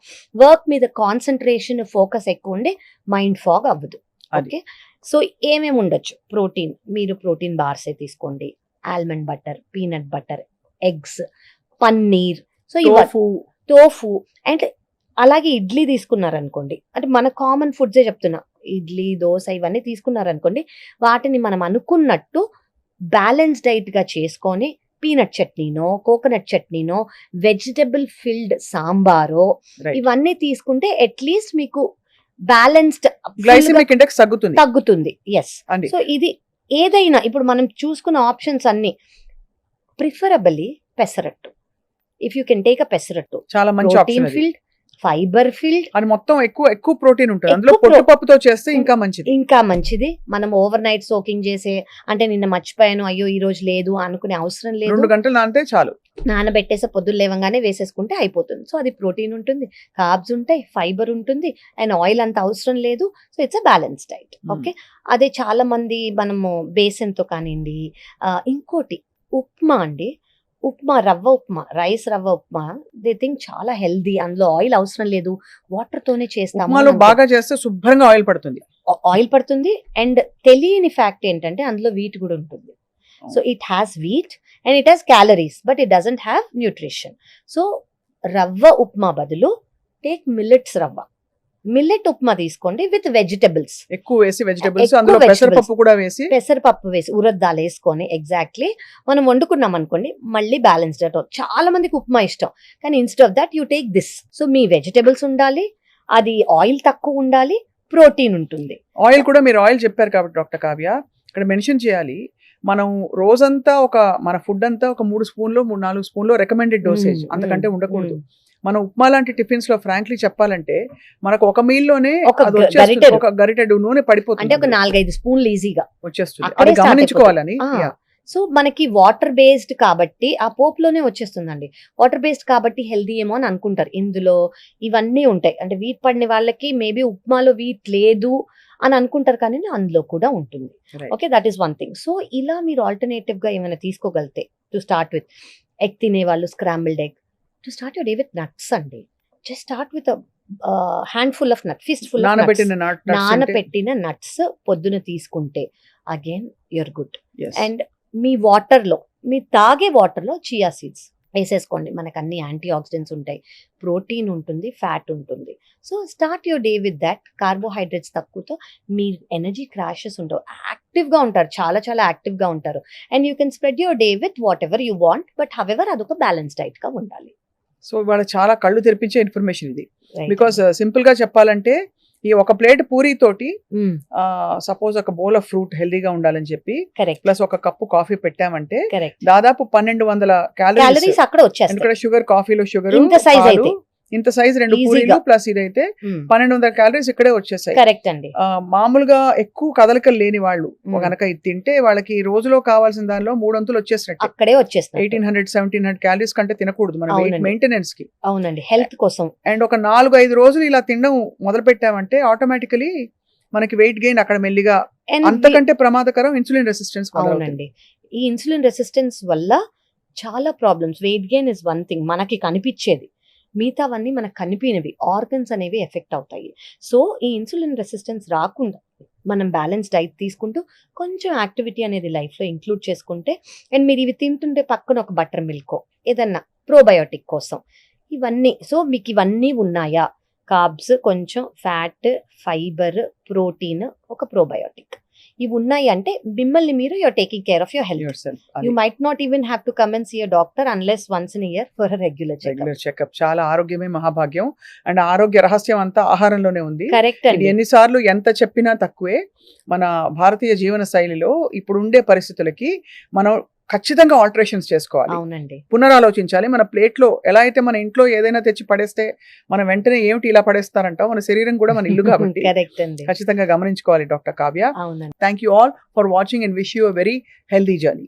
వర్క్ మీద కాన్సన్ట్రేషన్, ఫోకస్ ఎక్కువ ఉండి మైండ్ ఫాగ్ అవ్వదు. ఓకే, సో ఏమేమి ఉండొచ్చు? ప్రోటీన్, మీరు ప్రోటీన్ బార్సే తీసుకోండి, almond butter, peanut butter, eggs, paneer, so tofu. And అలాగే ఇడ్లీ తీసుకున్నారనుకోండి, అంటే మన కామన్ ఫుడ్సే చెప్తున్నా, ఇడ్లీ, దోశ ఇవన్నీ తీసుకున్నారనుకోండి, వాటిని మనం అనుకున్నట్టు బ్యాలెన్స్ డైట్ గా చేసుకొని పీనట్ చట్నీనో, కోకోనట్ చట్నీనో, వెజిటబుల్ ఫిల్డ్ సాంబారో ఇవన్నీ తీసుకుంటే అట్లీస్ట్ మీకు బ్యాలెన్స్డ్ గ్లైసెమిక్ ఇండెక్స్ తగ్గుతుంది. ఎస్. సో ఇది ఏదైనా ఇప్పుడు మనం చూసుకున్న ఆప్షన్స్ అన్ని preferably pesarattu. If you can take అ పెసరట్టు, చాలా మంచి ఆప్షన్ ఫిల్డ్, ఫైబర్ ఫిల్డ్, అది మొత్తం ఎక్కువ ప్రోటీన్ ఉంటుంది అందులో. పొట్టుపప్పుతో చేస్తే ఇంకా మంచిది. మనం ఓవర్ నైట్ సోకింగ్ చేసే, అంటే నిన్న మర్చిపోయాను, అయ్యో ఈ రోజు లేదు అనుకునే అవసరం లేదు. 2 గంటలు నానితే చాలు. నానబెట్టేసే పొద్దున్న లేవగానే వేసేసుకుంటే అయిపోతుంది. సో అది ప్రోటీన్ ఉంటుంది, కార్బ్స్ ఉంటాయి, ఫైబర్ ఉంటుంది, అండ్ ఆయిల్ అంత అవసరం లేదు. So it's a balance diet. Okay, అదే చాలా మంది మనము బేసన్తో కానివ్వండి, ఇంకోటి ఉప్మా అండి, రవ్వ ఉప్మా, రైస్ రవ్వ ఉప్మా, దే థింక్ చాలా హెల్దీ, అందులో ఆయిల్ అవసరం లేదు, వాటర్ తోనే చేస్తాము. బాగా చేస్తే శుభ్రంగా ఆయిల్ పడుతుంది. అండ్ తెలియని ఫ్యాక్ట్ ఏంటంటే అందులో వీట్ కూడా ఉంటుంది. So it has wheat and it has calories, but it doesn't have nutrition. So రవ్వ ఉప్మా బదులు టేక్ మిల్లెట్స్ రవ్వ, మిల్లెట్ ఉప్మా తీసుకోండి విత్ వెజిటబుల్స్ ఎక్కువ వేసి, వెజిటబుల్స్ అందులో పెసరపప్పు వేసి ఉరద్దాలు వేసుకొని ఎగ్జాక్ట్లీ మనం వండుకున్నాం అనుకోండి, మళ్ళీ బ్యాలెన్స్ డైట్. చాలా మందికి ఉప్మా ఇష్టం, కానీ instead of that you take this. So me vegetables ఉండాలి, అది ఆయిల్ తక్కువ ఉండాలి, ప్రోటీన్ ఉంటుంది. ఆయిల్ కూడా మీరు ఆయిల్ చెప్పారు కాబట్టి డాక్టర్ కావ్య ఇక్కడ మెన్షన్ చేయాలి. మనం రోజంతా మన ఫుడ్ అంతా ఒక 3 స్పూన్లు 4 స్పూన్లు రికమెండెడ్ డోసేజ్, అంతకంటే ఉండకూడదు. మనం ఉప్మా లాంటి టిఫిన్స్ లో ఫ్రాంక్లీ చెప్పాలంటే మనకు ఒక మీల్ లోనే ఒక గరిటెడు నూనె పడిపోతుంది, అంటే ఒక 4-5 స్పూన్లు ఈజీగా వచ్చేస్తుంది. అది గమనించుకోవాలని. సో మనకి వాటర్ బేస్డ్ కాబట్టి ఆ పోపులోనే వచ్చేస్తుందండి. వాటర్ బేస్డ్ కాబట్టి హెల్దీ ఏమో అని అనుకుంటారు. ఇందులో ఇవన్నీ ఉంటాయి, అంటే వీట్ పడిన వాళ్ళకి మేబీ ఉప్మాలో వీట్ లేదు అని అనుకుంటారు, కానీ అందులో కూడా ఉంటుంది. Okay, that is one thing. So ఇలా మీరు ఆల్టర్నేటివ్ గా ఏమైనా తీసుకోగలితే, టు స్టార్ట్ విత్ ఎగ్ తినే వాళ్ళు scrambled egg, to start your day with nuts అండి. Just start with handful of nut, fist నానబెట్టిన నట్స్ పొద్దున తీసుకుంటే అగైన్ యూర్ గుడ్. అండ్ మీ వాటర్లో, మీ తాగే వాటర్లో చియా సీడ్స్ వేసేసుకోండి. మనకు అన్ని యాంటీ ఆక్సిడెంట్స్ ఉంటాయి, ప్రోటీన్ ఉంటుంది, ఫ్యాట్ ఉంటుంది. So start your day with that. Carbohydrates తక్కువతో me energy crashes ఉండవు, యాక్టివ్గా ఉంటారు, చాలా చాలా యాక్టివ్గా ఉంటారు. And you can spread your day with what ever you want, but however అదొక బ్యాలెన్స్ డైట్గా ఉండాలి. సో ఇవాళ చాలా కళ్ళు తెరిపించే ఇన్ఫర్మేషన్ ఇది. బికాస్ సింపుల్ గా చెప్పాలంటే ఈ ఒక ప్లేట్ పూరీ తోటి సపోజ్ ఒక బౌల్ ఆఫ్ ఫ్రూట్ హెల్దీగా ఉండాలని చెప్పి ప్లస్ ఒక కప్పు కాఫీ పెట్టామంటే దాదాపు 1200 క్యాలరీస్ అక్కడ వచ్చేస్తాయి. షుగర్, కాఫీలో షుగర్ ఇంత సైజ్ 2 పూరీలు ప్లస్ ఇదైతే 1200 క్యాలరీస్ ఇక్కడే వచ్చేసాయి. కరెక్ట్ అండి. మామూలుగా ఎక్కువ కదలికలు లేని వాళ్ళు గనక ఇది తింటే వాళ్ళకి రోజులో కావాల్సిన దానిలో 3 వంతులు వచ్చేసినట్టు, అక్కడే వచ్చేస్తాయి. 1800-1700 క్యాలరీస్ కంటే తినకూడదు మనం మెయింటెనెన్స్ కి. అవునండి, హెల్త్ కోసం. అండ్ ఒక 4-5 రోజులు ఇలా తినడం మొదలు పెట్టామంటే ఆటోమేటికలీ మనకి వెయిట్ గెయిన్ అక్కడ మెల్లిగా. అంతకంటే ప్రమాదకరం ఇన్సులిన్ రెసిస్టెన్స్. అవునండి, ఈ ఇన్సులిన్ రెసిస్టెన్స్ వల్ల చాలా problems. Weight gain is one thing మనకి కనిపించేది, మిగతావన్నీ మనకు కనిపినవి ఆర్గన్స్ అనేవి ఎఫెక్ట్ అవుతాయి. సో ఈ ఇన్సులిన్ రెసిస్టెన్స్ రాకుండా మనం బ్యాలెన్స్ డైట్ తీసుకుంటూ కొంచెం యాక్టివిటీ అనేది లైఫ్లో ఇంక్లూడ్ చేసుకుంటే, అండ్ మీరు ఇవి తింటుంటే పక్కన ఒక బటర్ మిల్కో ఏదన్నా ప్రోబయోటిక్ కోసం ఇవన్నీ, సో మీకు ఇవన్నీ ఉన్నాయా, కార్బ్స్, కొంచెం ఫ్యాట్, ఫైబర్, ప్రోటీన్, ఒక ప్రోబయోటిక్, ఇవి ఉన్నాయి అంటే మిమ్మల్ని మీరు you're taking care of your health. yourself. You might not even have to come and see a doctor unless once in year for a regular regular checkup. చాలా ఆరోగ్యమే మహాభాగ్యం. And ఆరోగ్య రహస్యం అంతా ఆహారంలోనే ఉంది. కరెక్ట్ ఇది అండి. ఎన్నిసార్లు ఎంత చెప్పినా తక్కువే. మన భారతీయ జీవన శైలిలో ఇప్పుడు ఉండే పరిస్థితులకి మనం ఖచ్చితంగా ఆల్టరేషన్స్ చేసుకోవాలి, అవునండి. పునరాలోచించాలి. మన ప్లేట్లో ఎలా అయితే మన ఇంట్లో ఏదైనా తెచ్చి పడేస్తే మనం వెంటనే ఏమిటి ఇలా పడేస్తారంటాం, మన శరీరం కూడా మన ఇల్లు కాబట్టి కరెక్ట్ అండి. ఖచ్చితంగా గమనించుకోవాలి డాక్టర్ కావ్య. అవునండి. Thank you all for watching and wish you a very healthy journey.